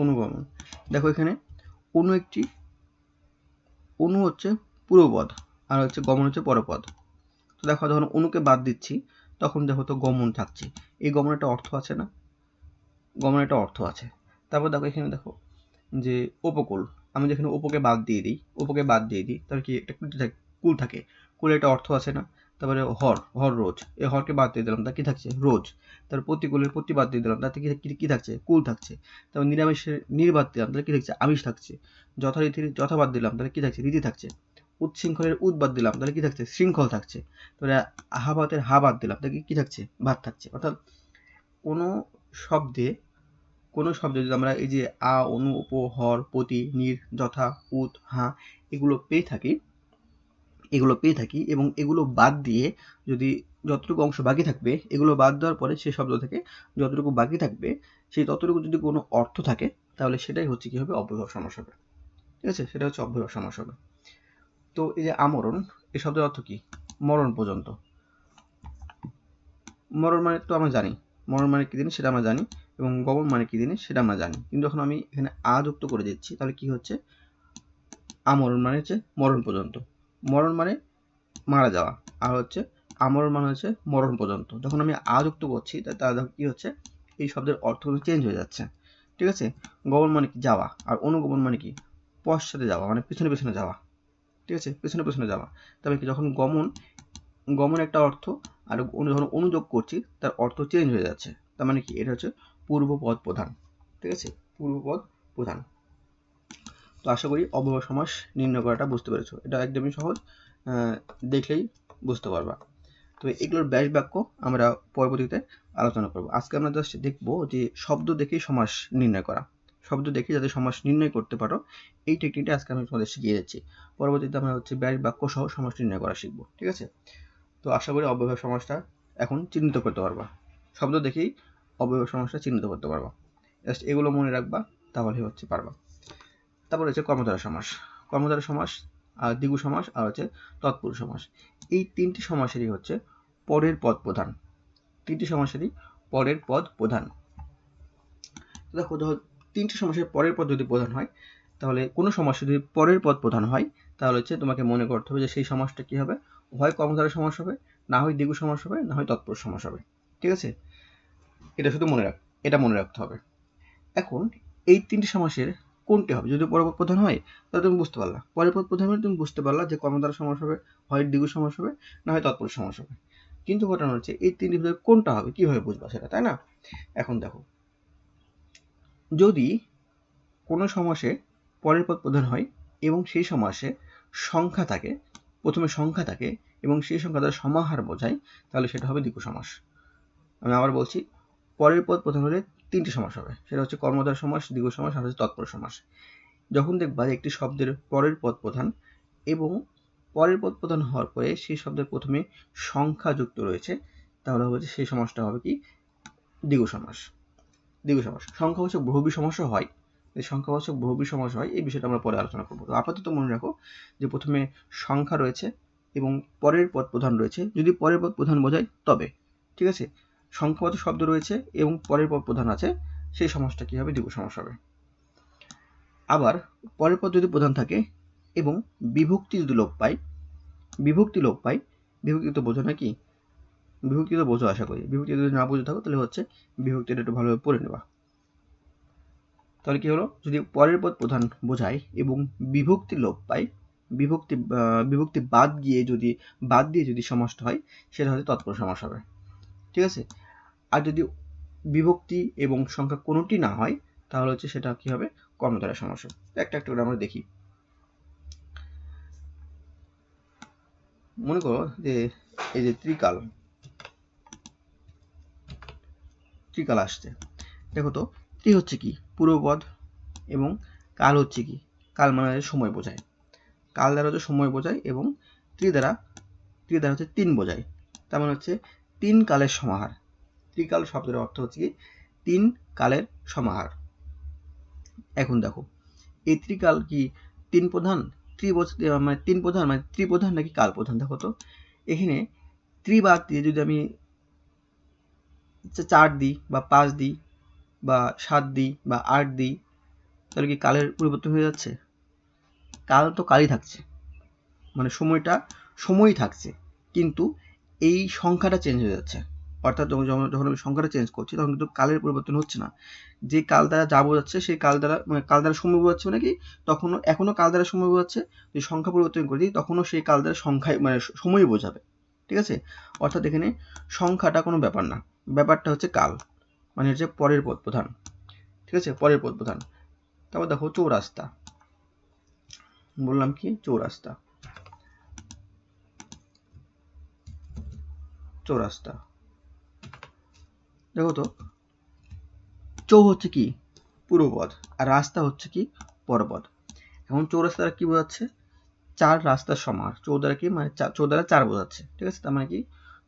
A: অনুগমন, দেখো এখানে অনু হচ্ছে পূর্বপদ আর হচ্ছে গমন হচ্ছে পরপদ। তো দেখো যখন অনুকে বাদ দিচ্ছি তখন দেখো তো গমন থাকছে, এই গমনের একটা অর্থ আছে না, গমনের একটা অর্থ আছে। তারপর দেখো এখানে দেখো যে উপকূল, আমি যেখানে উপকে বাদ দিয়ে দিই তাহলে কি একটা কুল থাকে, কুলের একটা অর্থ আছে না। তারপরে হর রোজ, এই হরকে বাদ দিয়ে দিলাম, তা কি থাকছে, রোজ। তারপর প্রতিকূলের প্রতি বাদ দিয়ে দিলাম, তাতে কি থাকছে, কুল থাকছে। তারপর নিরামিষের বাদ দিলাম, তাহলে কি থাকছে, আমিষ থাকছে। যথারীতির যথা বাদ দিলাম, তাহলে কি থাকছে, রীতি থাকছে। উচ্ছৃঙ্খলের উদ বাদ দিলাম, তাহলে কি থাকছে, শৃঙ্খল থাকছে। তাহলে আহাবাতের হা বাদ দিলাম, তাহলে কি থাকছে, ভাত থাকছে। অর্থাৎ কোনো শব্দে যদি আমরা এই যে আ, অনু, উপ, হর, পতি, নির, যথা, উত, হা এগুলো পেয়ে থাকি এবং এগুলো বাদ দিয়ে যদি যতটুকু অংশ বাকি থাকবে, এগুলো বাদ দেওয়ার পরে সেই শব্দ থেকে যতটুকু বাকি থাকবে সেই ততটুকু যদি কোনো অর্থ থাকে তাহলে সেটাই হচ্ছে কি হবে, অব্যয়ভাব সমাস হবে। ঠিক আছে, সেটা হচ্ছে অব্যয়ভাব সমাস হবে। তো এই যে আমরণ, এই শব্দের অর্থ কি, মরণ পর্যন্ত। মরণ মানে তো আমরা জানি, মরণ মানে কি জিনিস সেটা আমরা জানি, এবং গমন মানে কি জিনিস সেটা আমরা জানি, কিন্তু যখন আমি এখানে আ যুক্ত করে দিচ্ছি তাহলে কি হচ্ছে, আমরণ মানে হচ্ছে মরণ পর্যন্ত, মরণ মানে মারা যাওয়া, আর হচ্ছে আমরণ মানে হচ্ছে মরণ পর্যন্ত। যখন আমি আ যুক্ত করছি তাহলে কি হচ্ছে, এই শব্দের অর্থ চেঞ্জ হয়ে যাচ্ছে। ঠিক আছে, গমন মানে কি, যাওয়া, আর অনুগমন মানে কি, পশ্চাতে যাওয়া, মানে পিছনে যাওয়া। ঠিক আছে, পিছনে যাওয়া। তবে কি যখন গমন একটা অর্থ, আর যখন অনুযোগ করছি তার অর্থ চেঞ্জ হয়ে যাচ্ছে, তার মানে কি, এটা হচ্ছে পূর্বপদ প্রধান। ঠিক আছে, পূর্বপদ প্রধান। তো আশা করি অব্যয় সমাস নির্ণয় করাটা বুঝতে পেরেছো, এটা একদমই সহজ, দেখলেই বুঝতে পারবা। তো এগুলোর ব্যাস বাক্য আমরা পরবর্তীতে আলোচনা করব। আজকে আমরা জাস্ট দেখবো যে শব্দ দেখেই সমাস নির্ণয় করা, শব্দ দেখে যাতে সমাস নির্ণয় করতে পারো এই টেকনিকটা আজকে আমি তোমাদের শিখিয়ে যাচ্ছি। পরবর্তীতে আমরা হচ্ছে ব্যাস বাক্য সহ সমাস নির্ণয় করা শিখবো। ঠিক আছে, তো আশা করি অব্যয় সমাসটা এখন চিহ্নিত করতে পারবা, শব্দ দেখেই অব্যয় সমাসটা চিহ্নিত করতে পারবা। জাস্ট এগুলো মনে রাখবা, তাহলে হচ্ছে পারবা। তারপর হচ্ছে কর্মধারয় সমাস, কর্মধারয় সমাস আর দ্বিগু সমাস আর হচ্ছে তৎপুরুষ সমাস। এই তিনটি সমাসেরই হচ্ছে পরের পদ প্রধান, তিনটি সমাসেরই পরের পদ প্রধান। দেখো তিনটি সমাসের পরের পদ যদি প্রধান হয়, তাহলে কোনো সমাস যদি পরের পদ প্রধান হয় তাহলে হচ্ছে তোমাকে মনে করতে হবে যে সেই সমাসটা কি হবে, হয় কর্মধারয় সমাস হবে, না হয় দ্বিগু সমাস হবে, না হয় তৎপুরুষ সমাস হবে। ঠিক আছে, এটা শুধু এটা মনে রাখতে হবে। এখন এই তিনটি সমাসের কোনটি হবে, যদি পরপদ প্রধান হয় তাহলে তুমি বুঝতে পারলা, পরপদ প্রধান হলে তুমি বুঝতে পারলা যে কর্মধারয় সমাস হবে, হয় দ্বিগু সমাস হবে, না হয় তৎপুরুষ সমাস হবে। কিন্তু ঘটনা হচ্ছে এই তিনটির ভিতরে কোনটা হবে কিভাবে বুঝবা সেটা, তাই না। এখন দেখো, যদি কোনো সমাসে পরের পদ প্রধান হয় এবং সেই সমাসে সংখ্যা থাকে, প্রথমে সংখ্যা থাকে এবং সেই সংখ্যা দ্বারা সমাহার বোঝায়, তাহলে সেটা হবে দ্বিগু সমাস। আমি আবার বলছি, পরের পদ প্রধান হলে 3টি সমাস হবে, সেটা হচ্ছে কর্মধারয় সমাস, দ্বিগু সমাস আর হচ্ছে তৎপুরুষ সমাস। যখন দেখবা একটি শব্দের পরের পদ প্রধান এবং পরের পদ প্রধান হওয়ার পরে সেই শব্দের প্রথমে সংখ্যা যুক্ত রয়েছে, তাহলে হবে সেই সমাসটা হবে কি দ্বিগু সমাস। দ্বিগু সমাস সংখ্যাবাচক বহুব্রী সমাসও হয়, সংখ্যাবাচক বহুব্রী সমাস হয়, এই বিষয়টা আমরা পরে আলোচনা করবো। তো আপাতত মনে রাখো যে প্রথমে সংখ্যা রয়েছে এবং পরের পদ প্রধান রয়েছে, যদি পরের পদ প্রধান বোঝায় তবে, ঠিক আছে, সংখ্যাবাচক শব্দ রয়েছে এবং পরের পদ প্রধান আছে, সেই সমাসটা কি হবে দ্বিগু সমাস হবে। আবার পরের পদ যদি প্রধান থাকে এবং বিভক্তি যদি লোপ পায়, বিভক্তি তো বোঝো নাকি, বিভক্তি তো বোঝো আশা করি, বিভক্তি যদি না বুঝে থাকো তাহলে হচ্ছে বিভক্তিটা একটু ভালোভাবে পড়ে নেবা। তাহলে কি হলো, যদি পরের পদ প্রধান বোঝায় এবং বিভক্তি লোপ পায়, বিভক্তি বাদ দিয়ে যদি সমাসটা হয়, সেটা হচ্ছে তৎপুরুষ সমাস হবে, ঠিক আছে। আর যদি বিভক্তি এবং সংখ্যা কোনোটি না হয়, তাহলে হচ্ছে সেটা কি হবে কর্মধারয় সমাস হবে। একটা একটা করে আমরা দেখি। মনে করো যে এই যে ত্রিকাল আসছে, দেখো তো ত্রি হচ্ছে কি পূর্বপদ এবং কাল হচ্ছে কি, কাল মানে সময় বোঝায়, কাল দ্বারা হচ্ছে সময় বোঝায় এবং ত্রি দ্বারা হচ্ছে 3 বোঝায়, তার মানে হচ্ছে 3 কালের সমাহার। ত্রিকাল শব্দের অর্থ হচ্ছে কি 3 কালের সমাহার। এখন দেখো এই ত্রিকাল কি 3 প্রধান, মানে 3 প্রধান মানে ত্রিপ্রধান নাকি কাল প্রধান? দেখো তো এখানে ত্রি বাদ দিয়ে যদি আমি 4 দিই বা 5 দিই বা 7 দিই বা 8 দিই, তাহলে কি কালের পরিবর্তন হয়ে যাচ্ছে? কাল তো কালই থাকছে, মানে সময়ই থাকছে, কিন্তু এই সংখ্যাটা চেঞ্জ হয়ে যাচ্ছে। অর্থাৎ যখন আমি সংখ্যাটা চেঞ্জ করছি তখন কিন্তু কালের পরিবর্তন হচ্ছে না। যে কাল দ্বারা যা বোঝাচ্ছে সেই কাল দ্বারা সময় বোঝাচ্ছে নাকি, তখনও এখনো কাল দ্বারা সময় বোঝাচ্ছে, যদি সংখ্যা পরিবর্তন করে দিই তখনও সেই কাল দ্বারা সংখ্যায় মানে সময়ই বোঝাবে, ঠিক আছে। অর্থাৎ এখানে সংখ্যাটা কোনো ব্যাপার না, ব্যাপারটা হচ্ছে কাল, মানে হচ্ছে পরের পদ প্রধান, ঠিক আছে, পরের পদ প্রধান। তারপর দেখো চৌরাস্তা, বললাম কি চৌরাস্তা, দেখো তো চৌ হচ্ছে কি পূর্বপদ আর রাস্তা হচ্ছে কি পরপদ। এখন চৌরাস্তা দ্বারা কি বোঝাচ্ছে? 4 রাস্তার সমাহার। চৌ দ্বারা কি মানে চৌ দ্বারা 4 বোঝাচ্ছে, ঠিক আছে। তার মানে কি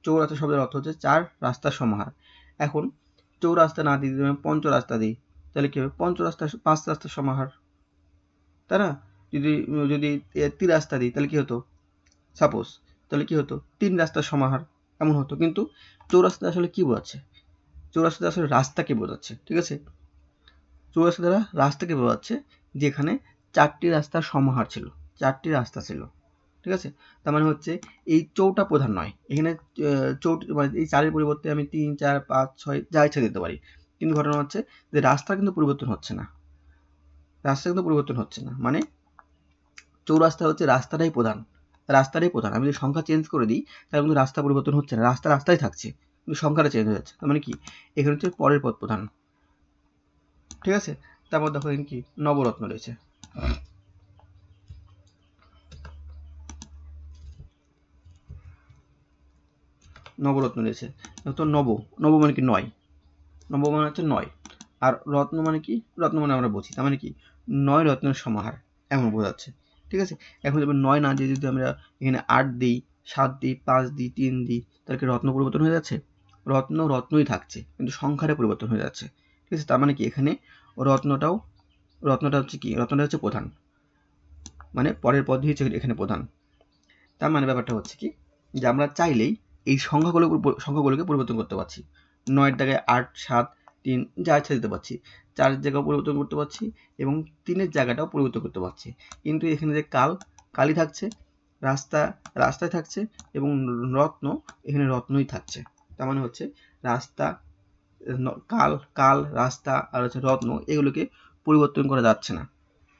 A: চৌরাস্তা শব্দের অর্থ হচ্ছে 4 রাস্তার সমাহার। এখন চৌরাস্তা না দিয়ে যদি আমি পঞ্চরাস্তা দিই, তাহলে কি হবে? পঞ্চরাস্তা 5 রাস্তার সমাহার, তাই না? যদি 3 রাস্তা দিই তাহলে কি হতো? সাপোজ তাহলে কি হতো? 3 রাস্তার সমাহার এমন হতো। কিন্তু চৌরাস্তা আসলে কি বোঝাচ্ছে? চৌরাস্তা আসলে রাস্তাকে বোঝাচ্ছে, ঠিক আছে। চৌরাস্তা দ্বারা রাস্তাকে বোঝাচ্ছে, যেখানে 4টি রাস্তার সমাহার ছিল, 4টি রাস্তা ছিল, ঠিক আছে। তার মানে হচ্ছে এই চৌটা প্রধান নয়, এখানে চৌটি মানে এই 4-এর পরিবর্তে আমি 3, 4, 5, 6 যা ইচ্ছা দিতে পারি, কিন্তু ঘটনা হচ্ছে যে রাস্তা কিন্তু পরিবর্তন হচ্ছে না, মানে চৌরাস্তা হচ্ছে রাস্তাটাই প্রধান, আমি যদি সংখ্যা চেঞ্জ করে দিই তাহলে কিন্তু রাস্তা পরিবর্তন হচ্ছে না, রাস্তায় থাকছে, কিন্তু সংখ্যাটা চেঞ্জ হয়ে যাচ্ছে। তার মানে কি এখানে হচ্ছে পরের পদ প্রধান, ঠিক আছে। তারপর দেখো এখানে কি নবরত্ন রয়েছে, তো নব মানে কি 9, নব মানে হচ্ছে 9, আর রত্ন মানে কি? রত্ন মানে আমরা বুঝি, তার মানে কি 9 রত্নের সমাহার এমন বোঝাচ্ছে, ঠিক আছে। এখন যদি 9 না দিয়ে যদি আমরা এখানে 8 দিই, 7 দিই, 5 দিই, 3 দিই, তাহলে কি রত্ন পরিবর্তন হয়ে যাচ্ছে? রত্নই থাকছে, কিন্তু সংখ্যারে পরিবর্তন হয়ে যাচ্ছে, ঠিক আছে। তার মানে কি এখানে রত্নটা হচ্ছে কি? রত্নটা হচ্ছে প্রধান, মানে পরের পদই হচ্ছে এখানে প্রধান। তার মানে ব্যাপারটা হচ্ছে কি যে আমরা চাইলেই এই সংখ্যাগুলোকে পরিবর্তন করতে পারছি। 9-এর জায়গায় 8, 7, 3 যা ইচ্ছা দিতে পারছি, 4-এর জায়গাও পরিবর্তন করতে পারছি এবং 3-এর জায়গাটাও পরিবর্তন করতে পারছি। কিন্তু এখানে যে কালই থাকছে, রাস্তায় থাকছে এবং রত্ন এখানে রত্নই থাকছে। তার মানে হচ্ছে রাস্তা, কাল, রাস্তা আর হচ্ছে রত্ন, এগুলোকে পরিবর্তন করা যাচ্ছে না,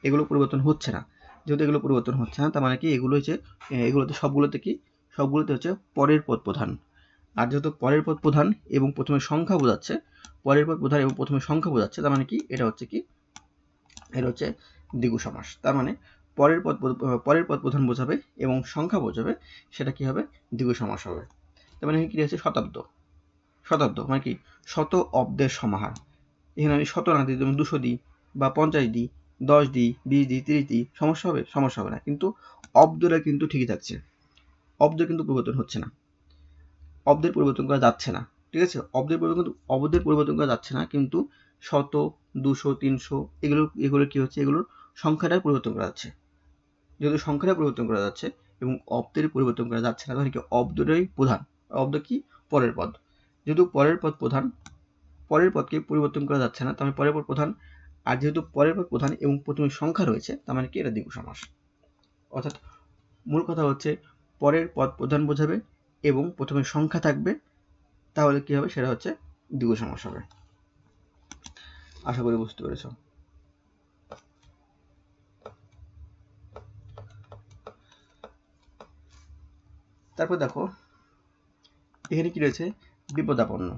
A: এগুলো পরিবর্তন হচ্ছে না। যেহেতু এগুলো পরিবর্তন হচ্ছে না, তার মানে কি এগুলোতে সবগুলোতে হচ্ছে পরের পদ প্রধান। আর যেহেতু পরের পদ প্রধান এবং প্রথমে সংখ্যা বোঝাচ্ছে, তার মানে কি এটা হচ্ছে দ্বিগু সমাস। তার মানে পরের পদ প্রধান বোঝাবে এবং সংখ্যা বোঝাবে, সেটা কি হবে? দ্বিগু সমাস হবে। তার মানে কি আছে? শতাব্দ। শতাব্দ মানে কি? শত অব্দের সমাহার। এখানে আমি শত না দিই, যেমন 200 দিই বা 50 দিই, 10 দিই, 20 দিই, 30 দিই, সমস্যা হবে? সমস্যা হবে না। কিন্তু অব্দটা কিন্তু ঠিকই থাকছে, অব্দ কিন্তু পরিবর্তন হচ্ছে না, অব্দের পরিবর্তন করা যাচ্ছে না। ঠিক আছে? অব্দের পরিবর্তন করা যাচ্ছে না, কিন্তু শত, 200, 300 এগুলো কি হচ্ছে? এগুলোর সংখ্যাটার পরিবর্তন করা যাচ্ছে। যেহেতু সংখ্যাটা পরিবর্তন করা যাচ্ছে এবং অব্দের পরিবর্তন করা যাচ্ছে না, তাহলে কি অব্দটাই প্রধান। অব্দ কি? পরের পদ। যেহেতু পরের পদ প্রধান, পরের পদকে পরিবর্তন করা যাচ্ছে না, তার মানে পরের পদ প্রধান। আর যেহেতু পরের পদ প্রধান এবং প্রথমে সংখ্যা রয়েছে, তার মানে কি? এটা দ্বিগু সমাস। অর্থাৎ মূল কথা হচ্ছে পরের পদ প্রধান বোঝাবে এবং প্রথমে সংখ্যা থাকবে, তাহলে কি হবে? সেটা হচ্ছে দ্বিগু সমাস হবে। আশা করি বুঝতে পেরেছ। তারপর দেখো এখানে কি রয়েছে? বিপদাপন্ন।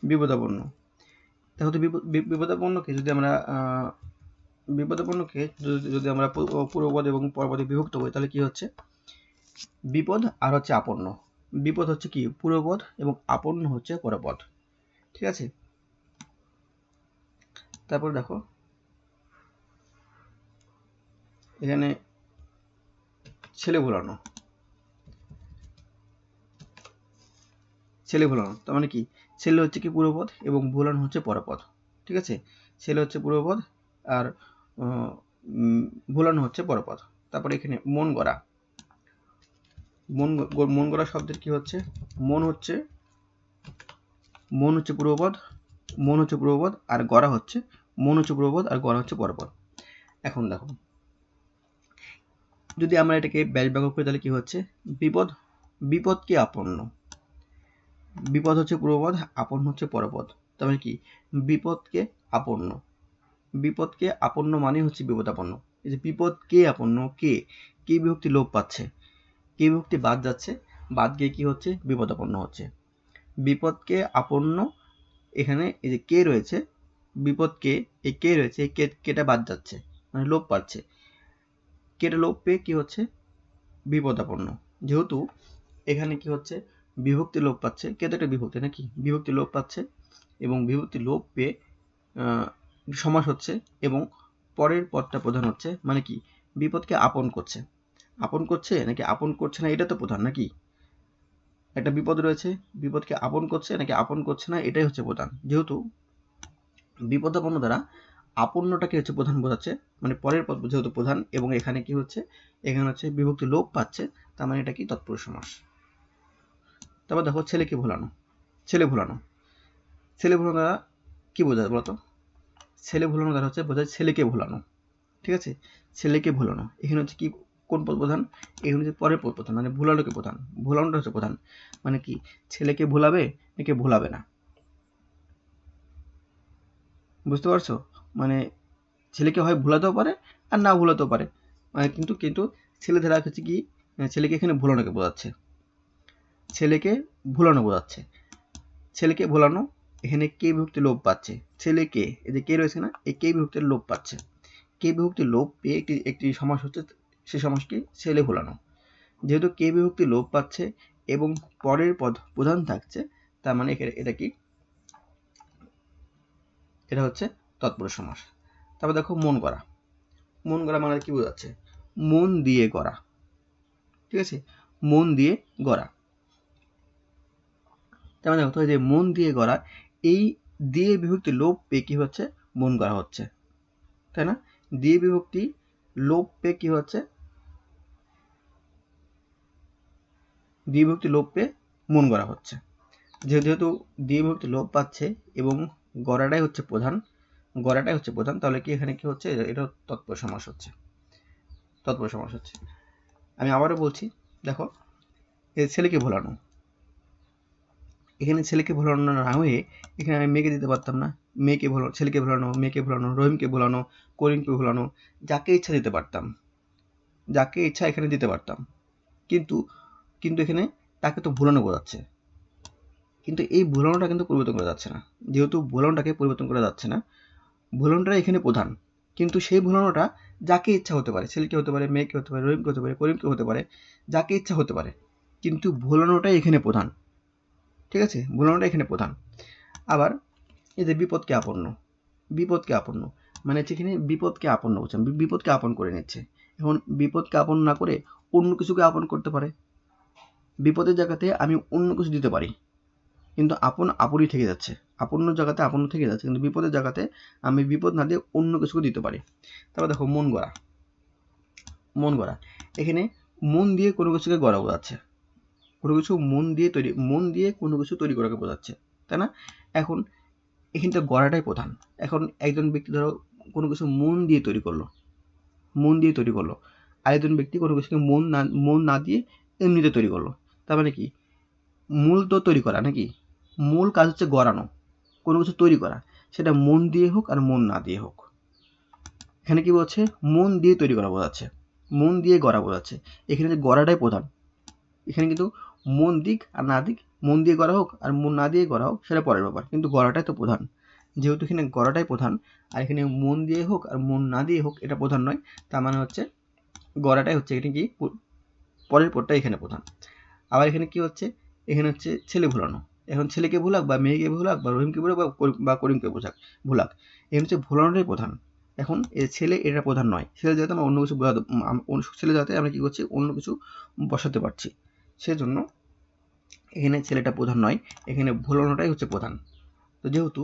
A: বিপদাপন্ন। তাহলে বিপদাপন্নকে যদি আমরা পূর্বপদ এবং পরপদে বিভক্ত করি, তাহলে কি হচ্ছে? বিপদ আর হচ্ছে আপন্ন। বিপদ হচ্ছে কি? পূর্বপদ এবং আপন্ন হচ্ছে পরপদ। ঠিক আছে? তারপর দেখো এখানে ছেলে ভোলানো। ছেলে ভোলানো তার মানে কি? ছেলে হচ্ছে কি? পূর্বপদ এবং ভোলানো হচ্ছে পরপদ। ঠিক আছে? ছেলে হচ্ছে পূর্বপদ আর ভোলানো হচ্ছে পরপদ। তারপরে এখানে মন গড়া। মন গড়া শব্দের কি হচ্ছে? মন হচ্ছে পূর্বপদ, মন হচ্ছে পূর্বপদ আর গড়া হচ্ছে, মন হচ্ছে পূর্বপদ আর গড়া হচ্ছে পরপদ। এখন দেখো যদি আমরা এটাকে ব্যাসবাক্য করি, তাহলে কি হচ্ছে? বিপদ কি? আপন্ন। বিপদ হচ্ছে পূর্বপদ, আপন্ন হচ্ছে পরপদ। তার মানে কি? বিপদকে আপন্ন। বিপদকে আপন্ন মানে হচ্ছে বিপদাপন্ন। এই যে বিপদ কে আপন্ন, কে বিভক্তি লোপ পাচ্ছে, কে বিভক্তি বাদ যাচ্ছে, বাদ গিয়ে কি হচ্ছে? বিপদাপন্ন হচ্ছে। বিপদকে আপন্ন, এখানে এই যে কে রয়েছে, বিপদকে এই কে রয়েছে, এই কেটা বাদ যাচ্ছে, মানে লোপ পাচ্ছে। কেটা লোপ পেয়ে কি হচ্ছে? বিপদাপন্ন। যেহেতু এখানে কি হচ্ছে? বিভক্তি লোপ পাচ্ছে, কে তো একটা বিভক্তি নাকি? বিভক্তি লোপ পাচ্ছে এবং বিভক্তি লোপ পেয়ে সমাস হচ্ছে এবং পরের পদটা প্রধান হচ্ছে, মানে কি? বিপদকে আপন করছে। আপন করছে নাকি আপন করছে না, এটা তো প্রধান নাকি? একটা বিপদ রয়েছে, বিপদকে আপন করছে নাকি আপন করছে না, এটাই হচ্ছে প্রধান। যেহেতু বিপদাপন্ন দ্বারা আপন্নটাকে হচ্ছে প্রধান বোঝাচ্ছে, মানে পরের পদ যেহেতু প্রধান এবং এখানে কি হচ্ছে? এখানে হচ্ছে বিভক্তি লোপ পাচ্ছে, তার মানে এটা কি? তৎপুরুষ সমাস। তারপর দেখো ছেলেকে ভোলানো। ছেলে ভোলানো দ্বারা কি বোঝায় বলতো? ছেলে ভোলানো দ্বারা হচ্ছে বোঝায় ছেলেকে ভোলানো। ঠিক আছে? ছেলেকে ভোলানো এখানে হচ্ছে কি? কোন পদ প্রধান? এখানে হচ্ছে পরের পদ প্রধান, মানে ভোলানোকে প্রধান। ভোলানোটা হচ্ছে প্রধান, মানে কি? ছেলেকে ভোলাবে নাকি ভোলাবে না? বুঝতে পারছো? মানে ছেলেকে হয় ভোলাতেও পারে আর না ভোলাতেও পারে, মানে কিন্তু ছেলে ধারা হচ্ছে কি? ছেলেকে এখানে ভোলানোকে বোঝাচ্ছে, ছেলেকে ভোলানো বোঝাচ্ছে। ছেলেকে ভোলানো এখানে কে বিভক্তি লোপ পাচ্ছে, ছেলেকে এই যে কে রয়েছে না, এই কে বিভক্তির লোপ পাচ্ছে। কে বিভক্তি লোপ পেয়ে একটি সমাস হচ্ছে, সেই সমাস কি? ছেলে ভোলানো। যেহেতু কে বিভক্তি লোপ পাচ্ছে এবং পরের পদ প্রধান থাকছে, তার মানে এটা কি? এটা হচ্ছে তৎপুরুষ সমাস। তারপর দেখো মন গড়া। মন গড়া মানে কি বোঝাচ্ছে? মন দিয়ে গড়া। ঠিক আছে? মন দিয়ে গড়া। তার মানে দেখো যে মন দিয়ে গড়া, এই দিয়ে বিভক্তি লোপ পেয়ে কি হচ্ছে? মন গড়া হচ্ছে, তাই না? দিয়ে বিভক্তি লোপ পেয়ে কি হচ্ছে? দিয়ে বিভক্তি লোপ পেয়ে মন গড়া হচ্ছে। যেহেতু দিয়ে বিভক্তি লোপ পাচ্ছে এবং গড়াটাই হচ্ছে প্রধান, তাহলে কি এখানে কি হচ্ছে? এটা তৎপুরুষ সমাস হচ্ছে, তৎপুরুষ সমাস হচ্ছে। আমি আবারও বলছি, দেখো এই ছেলেকে ভোলানো, এখানে ছেলেকে ভোলানো না হয়ে এখানে আমি মেয়েকে দিতে পারতাম না, মেয়েকে ভোলানো, ছেলেকে ভোলানো, মেয়েকে ভোলানো, রহিমকে ভোলানো, করিমকে ভোলানো, যাকে ইচ্ছা দিতে পারতাম, যাকে ইচ্ছা এখানে দিতে পারতাম। কিন্তু কিন্তু এখানে তাকে তো ভোলানো বোঝাচ্ছে, কিন্তু এই ভোলানোটা কিন্তু পরিবর্তন করা যাচ্ছে না। যেহেতু ভোলানোটাকে পরিবর্তন করা যাচ্ছে না, ভোলানোটা এখানে প্রধান, কিন্তু সেই ভোলানোটা যাকে ইচ্ছা হতে পারে, ছেলেকে হতে পারে, মেয়েকে হতে পারে, রহিমকে হতে পারে, করিমকে হতে পারে, যাকে ইচ্ছা হতে পারে, কিন্তু ভোলানোটাই এখানে প্রধান। ঠিক আছে, ভোলানোটা এখানে প্রধান। আবার এই যে বিপদকে আপন্ন, বিপদকে আপন্ন মানে হচ্ছে এখানে বিপদকে আপন্ন হচ্ছে, বিপদকে আপন করে নিচ্ছে। এখন বিপদকে আপন না করে অন্য কিছুকে আপন করতে পারে। বিপদের জায়গাতে আমি অন্য কিছু দিতে পারি, কিন্তু আপন আপনই থেকে যাচ্ছে, আপন্ন জায়গাতে আপন্ন থেকে যাচ্ছে, কিন্তু বিপদের জায়গাতে আমি বিপদ না দিয়ে অন্য কিছুকে দিতে পারি। তারপর দেখো মন গড়া, মন গড়া এখানে মন দিয়ে কোনো কিছুকে গড়া বোঝাচ্ছে, কোনো কিছু মন দিয়ে তৈরি, মন দিয়ে কোনো কিছু তৈরি করাকে বোঝাচ্ছে, তাই না? এখন এখানটা গড়াটাই প্রধান। এখন একজন ব্যক্তি ধরো কোনো কিছু মন দিয়ে তৈরি করলো, মন দিয়ে তৈরি করলো, আরেকজন ব্যক্তি কোনো কিছুকে মন না দিয়ে এমনিতে তৈরি করলো। তার মানে কি, মূল তো তৈরি করা নাকি, মূল কাজ হচ্ছে গড়ানো, কোনো কিছু তৈরি করা, সেটা মন দিয়ে হোক আর মন না দিয়ে হোক। এখানে কি বলছে, মন দিয়ে তৈরি করা বোঝাচ্ছে, মন দিয়ে গড়া বোঝাচ্ছে। এখানে যে গড়াটাই প্রধান, এখানে কিন্তু মন দিক আর না দিক, মন দিয়ে গড়া হোক আর মন না দিয়ে গড়া হোক সেটা পরের ব্যাপার, কিন্তু গড়াটাই তো প্রধান। যেহেতু এখানে গড়াটাই প্রধান আর এখানে মন দিয়ে হোক আর মন না দিয়ে হোক এটা প্রধান নয়, তার মানে হচ্ছে গড়াটাই হচ্ছে এখানে কি পরের পরটা এখানে প্রধান। আবার এখানে কি হচ্ছে, এখানে হচ্ছে ছেলে ভোলানো। এখন ছেলেকে ভুলাক বা মেয়েকে ভুলাক বা রহিমকে ভুলাক বা করিমকে ভুলাক, এখানে হচ্ছে ভোলানোটাই প্রধান। এখন এ ছেলে এটা প্রধান নয়, ছেলে যাতে আমরা অন্য কিছু ছেলে যাতে আমরা কি করছি অন্য কিছু বসাতে পারছি, সেজন্য এখানে ছেলেটা প্রধান নয়, এখানে ভোলানোটাই হচ্ছে প্রধান। তো যেহেতু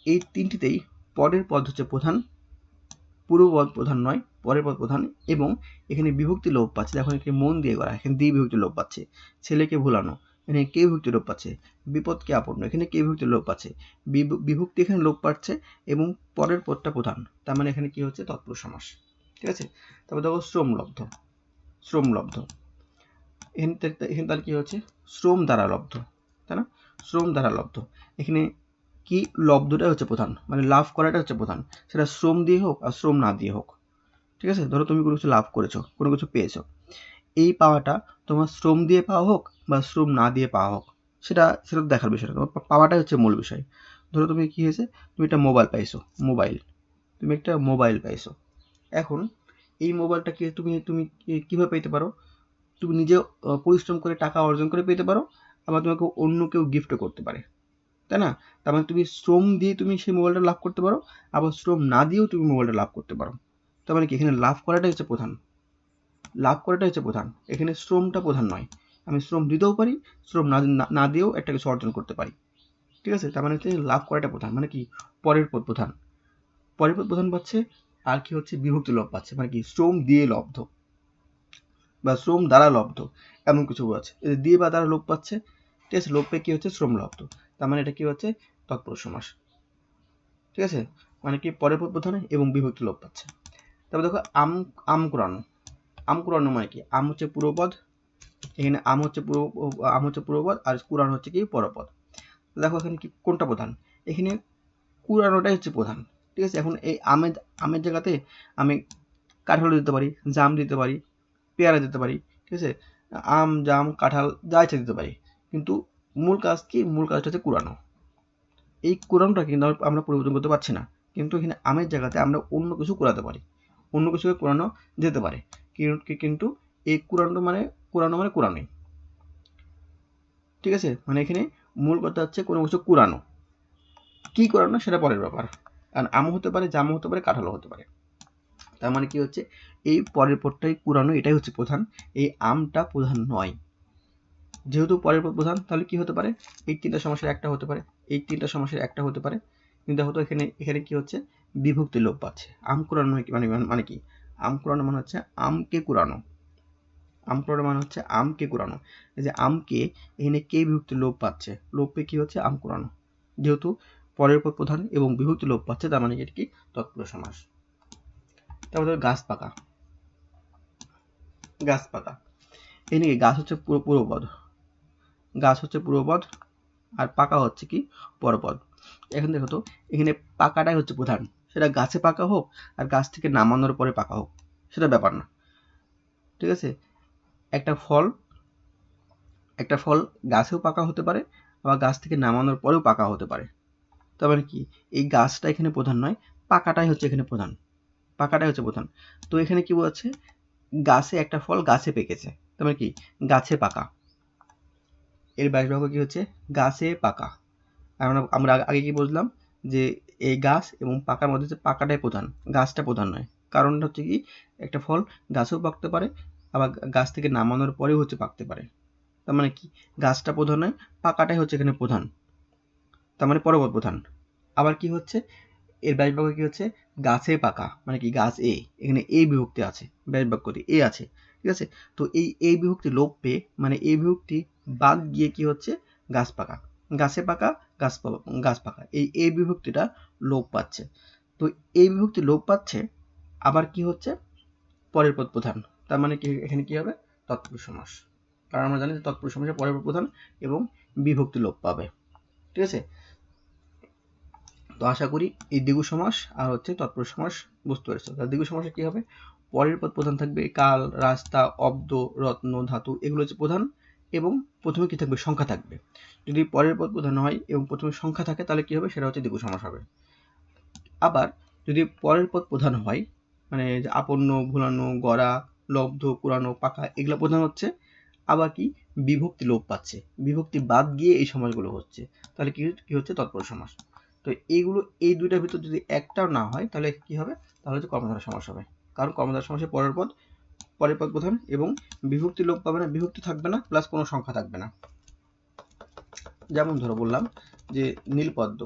A: এই তিনটিতেই পরের পদ হচ্ছে প্রধান, পূর্বপদ প্রধান নয়, পরের পদ প্রধান, এবং এখানে বিভক্তি লোপ পাচ্ছে, এখন এখানে মন দিয়ে করা, এখানে দ্বি বিভক্তি লোপ পাচ্ছে। ছেলেকে ভোলানো, এখানে কে বিভক্তি লোপ পাচ্ছে, বিপদকে আপন্ন, এখানে কে বিভক্তি লোপ পাচ্ছে, বিভক্তি এখানে লোপ পাচ্ছে এবং পরের পদটা প্রধান, তার মানে এখানে কি হচ্ছে তৎপুরুষ সমাস। ঠিক আছে, তারপর দেখো শ্রমলব্ধ, শ্রমলব্ধ এখানে তার কি হচ্ছে শ্রম দ্বারা লব্ধ, তাই না? শ্রম দ্বারা লব্ধ, এখানে কি লব্ধটা হচ্ছে প্রধান, মানে লাভ করাটা হচ্ছে প্রধান, সেটা শ্রম দিয়ে হোক আর শ্রম না দিয়ে হোক। ঠিক আছে, ধরো তুমি কোনো কিছু লাভ করেছো, কোনো কিছু পেয়েছো, এই পাওয়াটা তোমার শ্রম দিয়ে পাওয়া হোক বা শ্রম না দিয়ে পাওয়া হোক, সেটা সেটা দেখার বিষয় না, তোমার পাওয়াটাই হচ্ছে মূল বিষয়। ধরো তুমি কি হয়েছে, তুমি একটা মোবাইল পাইছো, মোবাইল, তুমি একটা মোবাইল পাইছো। এখন এই মোবাইলটা কি তুমি তুমি কিভাবে পেতে পারো, তুমি নিজে পরিশ্রম করে টাকা অর্জন করে পেতে পারো, আবার তোমাকে অন্য কেউ গিফটও করতে পারে, তাই না? তার মানে তুমি শ্রম দিয়ে তুমি সেই মোবাইলটা লাভ করতে পারো, আবার শ্রম না দিয়েও তুমি মোবাইলটা লাভ করতে পারো। তার মানে কি, এখানে লাভ করাটাই হচ্ছে প্রধান, লাভ করাটাই হচ্ছে প্রধান, এখানে শ্রমটা প্রধান নয়। আমি শ্রম দিতেও পারি, শ্রম না দিয়েও একটা কিছু অর্জন করতে পারি। ঠিক আছে, তার মানে হচ্ছে লাভ করাটা প্রধান, মানে কি পরের পদ প্রধান, পরের পদ প্রধান পাচ্ছে, আর কি হচ্ছে বিভক্তি লোপ পাচ্ছে, মানে কি শ্রম দিয়ে লব্ধ বা শ্রম দ্বারা লব্ধ, এমন কিছু আছে দিয়ে বা দ্বারা লোপ পাচ্ছে। ঠিক আছে, লোপ পেয়ে কি হচ্ছে শ্রম লব্ধ, তার মানে এটা কি হচ্ছে তৎপুরুষ সমাস। ঠিক আছে, মানে কি পরের পদ প্রধান এবং বিভক্তি লোপ পাচ্ছে। তারপর দেখো আম কুড়ানো, আম কুড়ানো মানে কি, আম হচ্ছে পূর্বপদ, এখানে আম হচ্ছে পূর্বপদ আর কুড়ানো হচ্ছে কি পরপদ। দেখো এখানে কি কোনটা প্রধান, এখানে কুড়ানোটাই হচ্ছে প্রধান। ঠিক আছে, এখন এই আমের জায়গাতে আমি কাঁঠাল দিতে পারি, জাম দিতে পারি, পেয়ারা দিতে পারি। ঠিক আছে, আম জাম কাঁঠাল যা ইচ্ছা দিতে পারি, কিন্তু মূল কাজ কি, মূল কাজটা হচ্ছে কুড়ানো। এই কুড়ানোটা কিন্তু আমরা পরিবর্তন করতে পারছি না, কিন্তু এখানে আমের জায়গাতে আমরা অন্য কিছু কুড়াতে পারি, অন্য কিছুকে কুড়ানো যেতে পারে, কিন্তু এই কুড়ানো মানে কুড়ানোই। ঠিক আছে, মানে এখানে মূল কথা হচ্ছে কোনো কিছু কুড়ানো, কি কুড়ানো সেটা পরের ব্যাপার। আর আমও হতে পারে, জামও হতে পারে, কাঁঠালও হতে পারে। তার মানে কি হচ্ছে, এই পরের পরটাই কুড়ানো, এটাই হচ্ছে প্রধান, এই আমটা প্রধান নয়। যেহেতু পরের পর প্রধান, তাহলে কি হতে পারে, এই তিনটা সমস্যার একটা হতে পারে, এই তিনটা সমস্যার একটা হতে পারে। কিন্তু দেখো তো এখানে এখানে কি হচ্ছে বিভক্তি লোপ পাচ্ছে। আম কুড়ানো মানে কি, আম কুড়ানো মানে হচ্ছে আমকে কুড়ানো, আম কুড়ানো মানে হচ্ছে আমকে কুড়ানো। এই যে আমকে, এখানে কে বিভক্তি লোপ পাচ্ছে, লোপ পেয়ে কি হচ্ছে আম কুড়ানো। যেহেতু পরের পর প্রধান এবং বিভক্তি লোপ পাচ্ছে, তার মানে এটা কি তৎপুরুষ সমাস। তারপর ধরো গাছ পাকা, গাছ পাকা এখানে কি গাছ হচ্ছে পূর্বপদ, গাছ হচ্ছে পূর্বপদ, আর পাকা হচ্ছে কি পরপদ। এখন দেখো তো এখানে পাকাটাই হচ্ছে প্রধান, সেটা গাছে পাকা হোক আর গাছ থেকে নামানোর পরে পাকা হোক সেটা ব্যাপার না, ঠিক আছে। একটা ফল গাছেও পাকা হতে পারে, আবার গাছ থেকে নামানোর পরেও পাকা হতে পারে। তার মানে কি এই গাছটা এখানে প্রধান নয়, পাকাটাই হচ্ছে এখানে প্রধান, পাকাটাই হচ্ছে প্রধান। তো এখানে কি বলছে, গাছে একটা ফল গাছে পেকেছে, তার মানে কি গাছে পাকা। এর বাক্য কি হচ্ছে গাছে পাকা। আমরা আগে কি বুঝলাম যে এই গাছ এবং পাকার মধ্যে যে পাকাটাই প্রধান, গাছটা প্রধান নয়। কারণটা হচ্ছে কি একটা ফল গাছেও পাকতে পারে, আবার গাছ থেকে নামানোর পরেও হচ্ছে পাকতে পারে। তার মানে কি গাছটা প্রধান নয়, পাকাটাই হচ্ছে এখানে প্রধান, তার মানে পরপদ প্রধান। আবার কি হচ্ছে এর ব্যাস বাক্য কি হচ্ছে গাছে পাকা, মানে কি গাছ এ, এখানে এ বিভক্তি আছে, ব্যাস বাক্যটি এ আছে, ঠিক আছে। তো এই বিভক্তি লোপ পেয়ে মানে এই বিভক্তি বাদ গিয়ে কি হচ্ছে গাছ পাকা, গাছে পাকা, গাছ পাকা, এই বিভক্তিটা লোপ পাচ্ছে। তো এই বিভক্তি লোপ পাচ্ছে, আবার কি হচ্ছে পরের পদ প্রধান, তার মানে কি এখানে কি হবে তৎপুরুষ সমাস। কারণ আমরা জানি যে তৎপুরুষ সমাসে পরের পদ প্রধান এবং বিভক্তি লোপ পাবে, ঠিক আছে। তো আশা করি এই দ্বিগু সমাস আর হচ্ছে তৎপুরুষ সমাস বুঝতে পেরেছো। তাহলে দ্বিগু সমাসে কি হবে, পরের পদ প্রধান থাকবে, কাল, রাস্তা, অব্দ, রত্ন, ধাতু এগুলো হচ্ছে প্রধান, এবং প্রথমে কি থাকবে সংখ্যা থাকবে। যদি পরের পদ প্রধান হয় এবং প্রথমে সংখ্যা থাকে তাহলে কি হবে সেটা হচ্ছে দ্বিগু সমাস হবে। আবার যদি পরের পদ প্রধান হয় মানে আপন্ন, ভুলানো, গড়া, লব্ধ, পুরানো, পাকা এগুলো প্রধান হচ্ছে, আবার কি বিভক্তি লোপ পাচ্ছে, বিভক্তি বাদ গিয়ে এই সমাসগুলো হচ্ছে, তাহলে কি হচ্ছে তৎপুরুষ সমাস। তো এইগুলো এই দুইটার ভিতর যদি একটাও না হয় তাহলে কি হবে, তাহলে হচ্ছে কর্মধারয় সমাস হবে। কারণ কর্মধারয় সমাসে পরের পদ প্রধান এবং বিভক্তি লোপ পাবে না, বিভক্তি থাকবে না, প্লাস কোনো সংখ্যা থাকবে না। যেমন ধরো বললাম যে নীলপদ্ম,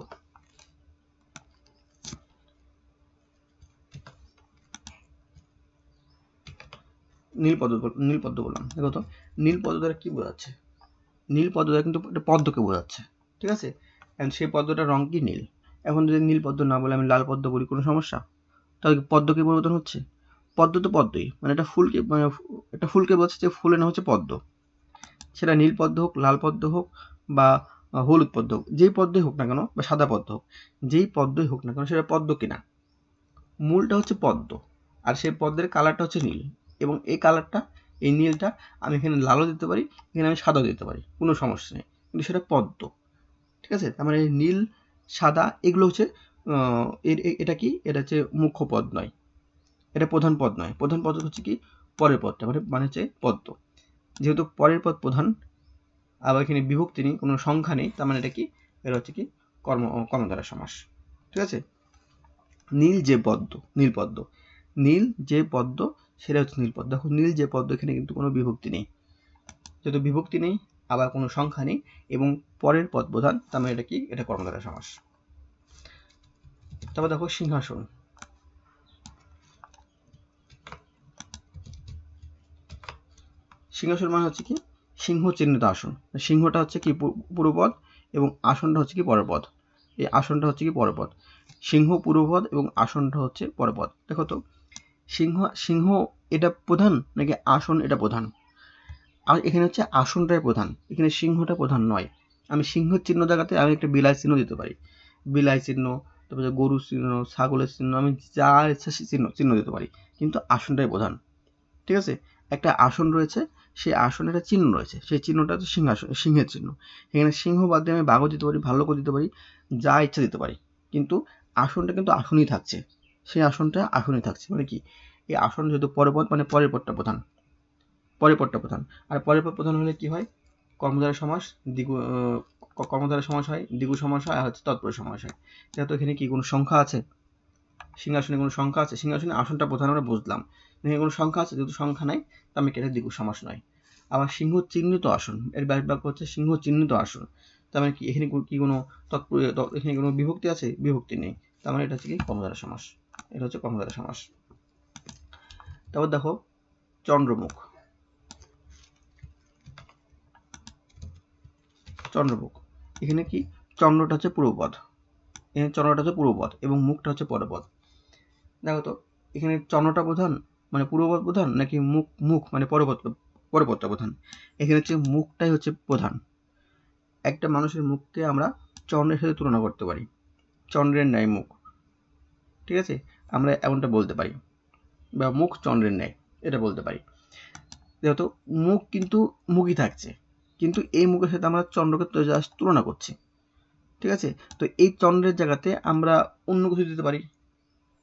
A: নীলপদ্ম বললাম, দেখো তো নীলপদ্ম দ্বারা কি বোঝাচ্ছে, নীলপদ্ম দ্বারা কিন্তু একটা পদ্মকে বোঝাচ্ছে, ঠিক আছে। সেই পদ্মটার রং কি নীল। এখন যদি নীলপদ্ম না বলে আমি লাল পদ্ম বলি, কোনো সমস্যা? তাহলে পদ্ম কি পরিবর্তন হচ্ছে? পদ্ম তো পদ্মই, মানে একটা ফুলকে বলছে যে ফুলের নাম হচ্ছে পদ্ম, সেটা নীল পদ্ম হোক, লাল পদ্ম হোক, বা হলুদ পদ্ম হোক, যেই পদ্মই হোক না কেন, বা সাদা পদ্ম হোক, যেই পদ্মই হোক না কেন সেটা পদ্ম কিনা, মূলটা হচ্ছে পদ্ম, আর সেই পদ্মের কালারটা হচ্ছে নীল, এবং এই কালারটা এই নীলটা আমি এখানে লালও দিতে পারি, এখানে আমি সাদাও দিতে পারি, কোনো সমস্যা নেই, কিন্তু সেটা পদ্ম, ঠিক আছে। তার মানে নীল, সাদা এগুলো হচ্ছে এটা কি, এটা হচ্ছে মুখ্য পদ নয়, এটা প্রধান পদ নয়। প্রধান পদ হচ্ছে কি পরের পদটা, মানে হচ্ছে পদ্ম। যেহেতু পরের পদ প্রধান, আবার এখানে বিভক্তি নেই, কোনো সংখ্যা নেই, তার মানে এটা কি, এটা হচ্ছে কি কর্মধারয় সমাস, ঠিক আছে। নীল যে পদ্ম, নীলপদ্ম, নীল যে পদ্ম সেটা হচ্ছে নীলপদ্ম। দেখো নীল যে পদ্ম, এখানে কিন্তু কোনো বিভক্তি নেই, যেহেতু বিভক্তি নেই আবার কোনো সংখ্যা নেই এবং পরের পদ প্রধান, তার মানে এটা কি, এটা কর্মধারয় সমাস। তারপর দেখো সিংহাসন, সিংহাসন মানে হচ্ছে কি সিংহ চিহ্নিত আসন, সিংহটা হচ্ছে কি পূর্বপদ এবং আসনটা হচ্ছে কি পরপদ, এই আসনটা হচ্ছে কি পরপদ, সিংহ পূর্বপদ এবং আসনটা হচ্ছে পরপদ। দেখো তো সিংহ এটা প্রধান নাকি আসন এটা প্রধান, আর এখানে হচ্ছে আসনটাই প্রধান, এখানে সিংহটা প্রধান নয়। আমি সিংহের চিহ্ন জায়গাতে আমি একটা বিলাই চিহ্ন দিতে পারি, বিলাই চিহ্ন, তারপরে গরুর চিহ্ন, ছাগলের চিহ্ন, আমি যা ইচ্ছা চিহ্ন দিতে পারি, কিন্তু আসনটাই প্রধান, ঠিক আছে। একটা আসন রয়েছে, সেই আসনের একটা চিহ্ন রয়েছে, সেই চিহ্নটা হচ্ছে সিংহের চিহ্ন। এখানে সিংহ বাদ দিয়ে আমি বাঘও দিতে পারি, ভাল্লুকও দিতে পারি, যা ইচ্ছা দিতে পারি, কিন্তু আসনটা কিন্তু আসনই থাকছে, সেই আসনটা আসনই থাকছে। মানে কি এই আসন যেহেতু পরপদ মানে পরের পদটা প্রধান, পরের পদটা প্রধান, আর পরের পদ প্রধান হলে কি হয় কর্মধারয় সমাস, কর্মধারয় সমাস হয়, দ্বিগু সমাস হয়, আর হচ্ছে তৎপুরুষ সমাস হয়। যেহেতু এখানে কি কোনো সংখ্যা আছে, সিংহাসনে কোনো সংখ্যা আছে, সিংহাসনে আসনটা প্রধান আমরা বুঝলাম, এখানে কোনো সংখ্যা আছে, যেহেতু সংখ্যা নাই তো আমি এটা দ্বিগু সমাস নয়। আবার সিংহ চিহ্নিত আসন, এর বাক্য হচ্ছে সিংহ চিহ্নিত আসন, তার মানে কি এখানে কি কোনো এখানে কোনো বিভক্তি আছে, বিভক্তি নেই, তার মানে এটা হচ্ছে কি কর্মধারয় সমাস, এটা হচ্ছে কর্মধারয় সমাস। তারপর দেখো চন্দ্রমুখ, চন্দ্রমুখ এখানে কি চন্দ্রটা হচ্ছে পূর্বপদ, এখানে চন্দ্রটা হচ্ছে পূর্বপদ এবং মুখটা হচ্ছে পরপদ। দেখো তো এখানে চন্দ্রটা প্রধান মানে পূর্বপদ প্রধান নাকি মুখ মানে পরপদটা প্রধান, এখানে হচ্ছে মুখটাই হচ্ছে প্রধান, একটা মানুষের মুখকে আমরা চন্দ্রের সাথে তুলনা করতে পারি, চন্দ্রের ন্যায় মুখ, ঠিক আছে, আমরা এমনটা বলতে পারি, বা মুখ চন্দ্রের ন্যায় এটা বলতে পারি। যেহেতু মুখ কিন্তু মুখই থাকছে, কিন্তু এই মুখের সাথে আমরা চন্দ্রকে জাস্ট তুলনা করছি, ঠিক আছে। তো এই চন্দ্রের জায়গাতে আমরা অন্য কিছু দিতে পারি,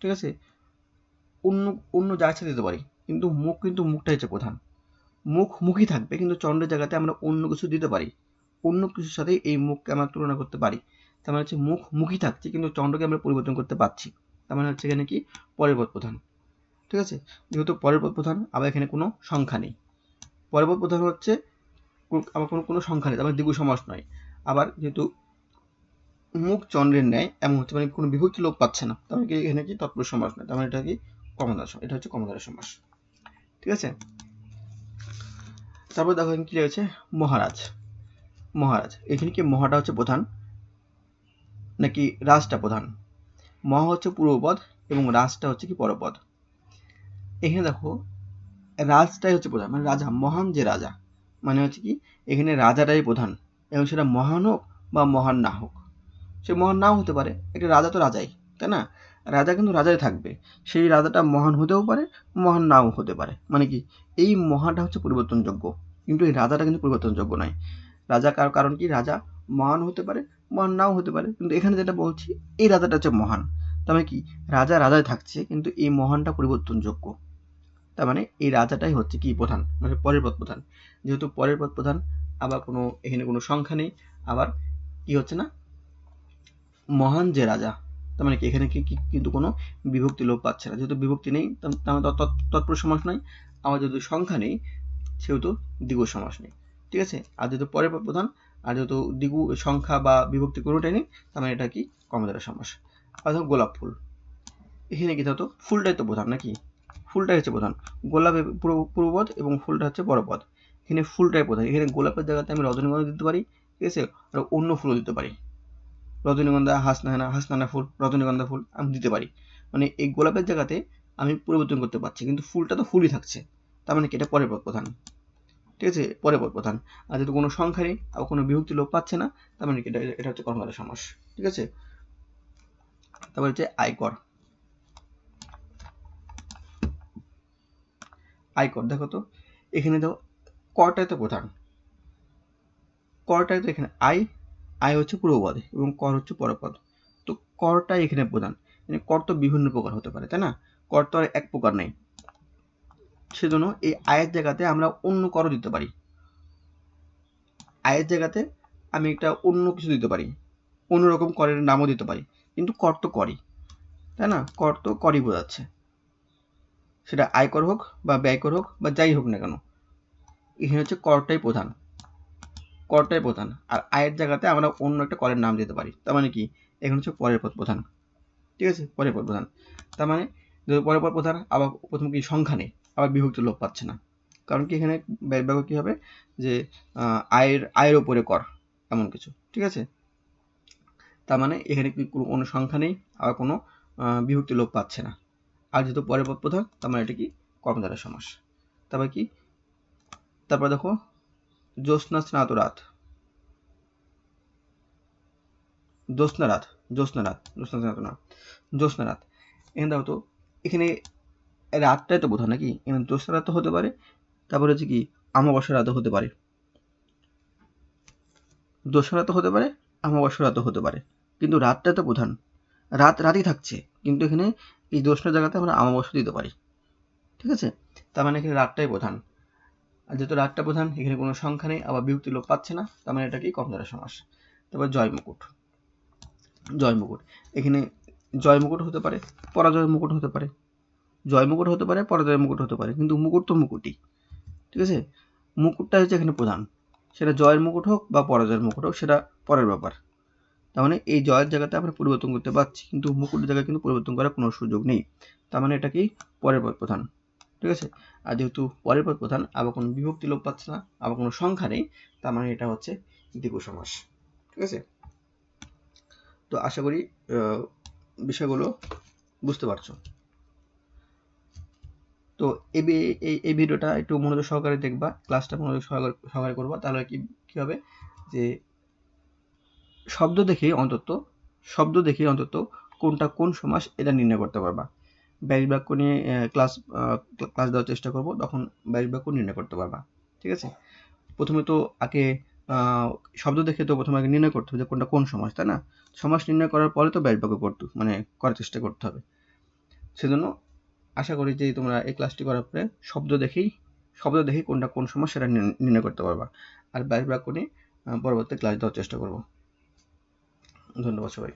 A: ঠিক আছে, অন্য অন্য জায়গা দিতে পারি, কিন্তু মুখটাই হচ্ছে প্রধান। মুখ মুখই থাকবে, কিন্তু চন্দ্রের জায়গাতে আমরা অন্য কিছু দিতে পারি, অন্য কিছুর সাথে এই মুখকে আমরা তুলনা করতে পারি। তার মানে হচ্ছে মুখ মুখই থাকছে, কিন্তু চন্দ্রকে আমরা পরিবর্তন করতে পারছি। তার মানে হচ্ছে এখানে কি পরের পদ প্রধান, ঠিক আছে। যেহেতু পরের পদ প্রধান, আবার এখানে কোনো সংখ্যা নেই। পরের পদ প্রধান হচ্ছে আবার কোনো সংখ্যা নেই, আবার দ্বিগু সমাস নয়। আবার যেহেতু মুখ চন্দ্রের ন্যায় এমন হচ্ছে, মানে কোনো বিভক্তি লোপ পাচ্ছে না, তার মানে কি এখানে কি তৎপুরুষ সমাস নয়, তার মানে এটা কি কর্মধারয় সমাস, এটা হচ্ছে কর্মধারয় সমাস, ঠিক আছে। তারপর দেখো কি রয়েছে, মহারাজ। মহারাজ, এখানে কি মহাটা হচ্ছে প্রধান নাকি রাজটা প্রধান? মহা হচ্ছে পূর্বপদ এবং রাজটা হচ্ছে কি পরপদ। এখানে দেখো রাজটাই হচ্ছে প্রধান, মানে রাজা, মহান যে রাজা, মানে হচ্ছে কি এখানে রাজাটাই প্রধান, এবং সেটা মহান হোক বা মহান না হোক। সে মহান নাও হতে পারে, একটা রাজা তো রাজাই, তাই না? রাজা কিন্তু রাজাই থাকবে, সেই রাজাটা মহান হতেও পারে, মহান নাও হতে পারে। মানে কি এই মহানটা হচ্ছে পরিবর্তনযোগ্য, কিন্তু এই রাজাটা কিন্তু পরিবর্তনযোগ্য নয়। রাজা কারণ কি রাজা মহান হতে পারে, মহান নাও হতে পারে, কিন্তু এখানে যেটা বলছি এই রাজাটা হচ্ছে মহান। তার মানে কি রাজা রাজাই থাকছে, কিন্তু এই মহানটা পরিবর্তনযোগ্য। তার মানে এই রাজাটাই হচ্ছে কি প্রধান, মানে পরের পদ প্রধান। যেহেতু পরের পদ প্রধান, আবার কোনো এখানে কোনো সংখ্যা নেই, আবার কি হচ্ছে না মহান যে রাজা, তার মানে কি এখানে কি কিন্তু কোনো বিভক্তি লোপ পাচ্ছে না। যেহেতু বিভক্তি নেই, তার মানে তৎপুরুষ সমাস নয়। আবার যেহেতু সংখ্যা নেই, সেহেতু দ্বিগু সমাস নেই, ঠিক আছে। আর যেহেতু পরের পদ প্রধান, আর যেহেতু দ্বিগু সংখ্যা বা বিভক্তি কোনোটাই নেই, তার মানে এটা কি কর্মধারয় সমাস। আর ধরো গোলাপ ফুল, এখানে কি ধরো ফুলটাই তো প্রধান নাকি, ফুলটাই হচ্ছে প্রধান। গোলাপের পূর্বপদ এবং ফুলটা হচ্ছে পরপদ, এখানে ফুলটাই প্রধান। এখানে গোলাপের জায়গাতে আমি রজনীগন্ধা দিতে পারি, ঠিক আছে, আর অন্য ফুলও দিতে পারি, রজনীগন্ধা, হাসনানা ফুল, রজনীগন্ধা ফুল আমি দিতে পারি। মানে এই গোলাপের জায়গাতে আমি পরিবর্তন করতে পারছি, কিন্তু ফুলটা তো ফুলই থাকছে, তার মানে কি এটা পরের পদ প্রধান, ঠিক আছে, পরের পদ প্রধান। আর যেহেতু কোনো সংখ্যা নেই আর কোনো বিভক্তি লোপ পাচ্ছে না, তার মানে কি এটা হচ্ছে কর্মধারয় সমাস, ঠিক আছে। তারপর হচ্ছে আয়কর। আয়কর দেখো তো, এখানে দেখো করটাই তো প্রধান, করটাই তো এখানে আয় হচ্ছে পূর্বপদ এবং কর হচ্ছে পরপদ। তো করটাই এখানে প্রধান, কর তো বিভিন্ন প্রকার হতে পারে, তাই না? কর তো আর এক প্রকার নেই, সেজন্য এই আয়ের জায়গাতে আমরা অন্য করও দিতে পারি। আয়ের জায়গাতে আমি একটা অন্য কিছু দিতে পারি, অন্যরকম করের নামও দিতে পারি, কিন্তু কর তো করই, তাই না? কর তো করই বোঝাচ্ছে, সেটা আয়কর হোক বা ব্যয়কর হোক বা যাই হোক না কেন, এখানে হচ্ছে করটাই প্রধান, করটাই প্রধান। আর আয়ের জায়গাতে আমরা অন্য একটা করের নাম দিতে পারি, তার মানে কি এখানে হচ্ছে পরের পদ প্রধান, ঠিক আছে, পরের পদ প্রধান। তার মানে পরের পদ প্রধান, আবার প্রথম কি সংখ্যা নেই, আবার বিভক্তি লোপ পাচ্ছে না, কারণ কি এখানে ব্যয় কি হবে যে আয়ের উপরে কর এমন কিছু, ঠিক আছে। তার মানে এখানে কি কোনো সংখ্যা নেই, আবার কোনো বিভক্তি লোপ পাচ্ছে না। আর যেহেতু পরের পদ প্রধান, তার মানে এটা কি কর্মধারয় সমাস। তারপর কি, তারপর দেখো জ্যোৎস্না স্নাত রাত, জ্যোৎস্নারাত, জ্যোৎস্নারাত, জ্যোৎস্নারাত। এখানে দেখো তো, এখানে রাতটাই তো প্রধান নাকি, এখানে জ্যোৎস্নারাত হতে পারে, তারপরে হচ্ছে কি অমাবস্যা রাতও হতে পারে, জ্যোৎস্না রাতও হতে পারে, অমাবস্যা রাতও হতে পারে, কিন্তু রাতটা তো প্রধান, রাতই থাকছে, কিন্তু এখানে এই জ্যোৎস্নার জায়গাতে আমরা অমাবস্যা দিতে পারি, ঠিক আছে। তার মানে এখানে রাতটাই প্রধান। আর যেহেতু রাতটা প্রধান, এখানে কোনো সংখ্যা নেই, আবার বিভক্তি লোপ পাচ্ছে না, তার মানে এটা কি কর্মধারয় সমাস। তারপর জয় মুকুট। জয় মুকুট, এখানে জয় মুকুট হতে পারে, পরাজয় মুকুট হতে পারে, জয় মুকুট হতে পারে, পরাজয় মুকুট হতে পারে, কিন্তু মুকুট তো মুকুটই, ঠিক আছে। মুকুটটা হচ্ছে এখানে প্রধান, সেটা জয়ের মুকুট হোক বা পরাজয়ের মুকুট হোক সেটা পরের ব্যাপার। তার মানে এই জয়ের জায়গাতে আমরা পরিবর্তন করতে পারছি, কিন্তু মুকুটের জায়গায় কিন্তু পরিবর্তন করার কোনো সুযোগ নেই। তার মানে এটা কি পরের পদ প্রধান, ঠিক আছে। আর যেহেতু পরের পদ প্রধান, আবার কোনো বিভক্তি লোপ পাচ্ছে না, আবার কোনো সংখ্যা নেই, তার মানে এটা হচ্ছে দ্বিগু সমাস, ঠিক আছে। তো আশা করি বিষয়গুলো বুঝতে পারছো। তো এই ভিডিওটা একটু মনোযোগ সহকারে দেখবা, ক্লাসটা মনোযোগ সহকারে করবা, তাহলে কি হবে যে শব্দ দেখেই অন্তত কোনটা কোন সমাস এটা নির্ণয় করতে পারবা। ব্যাস বাক্য নিয়ে ক্লাস দেওয়ার চেষ্টা করব, তখন ব্যাস বাক্য নির্ণয় করতে পারবা। ঠিক আছে? প্রথমে তো আগে শব্দ দেখে তো প্রথমে আগে নির্ণয় করতে হবে যে কোনটা কোন সমাস, তাই না? সমাস নির্ণয় করার পরে তো ব্যাস বাক্য করার চেষ্টা করতে হবে। সেজন্য আশা করি যে তোমরা এই ক্লাসটি করার পরে শব্দ দেখেই কোনটা কোন সমাস সেটা নির্ণয় করতে পারবা। আর ব্যাস বাক্য নিয়ে পরবর্তী ক্লাস দেওয়ার চেষ্টা করব। ধন্যবাদ সবাই।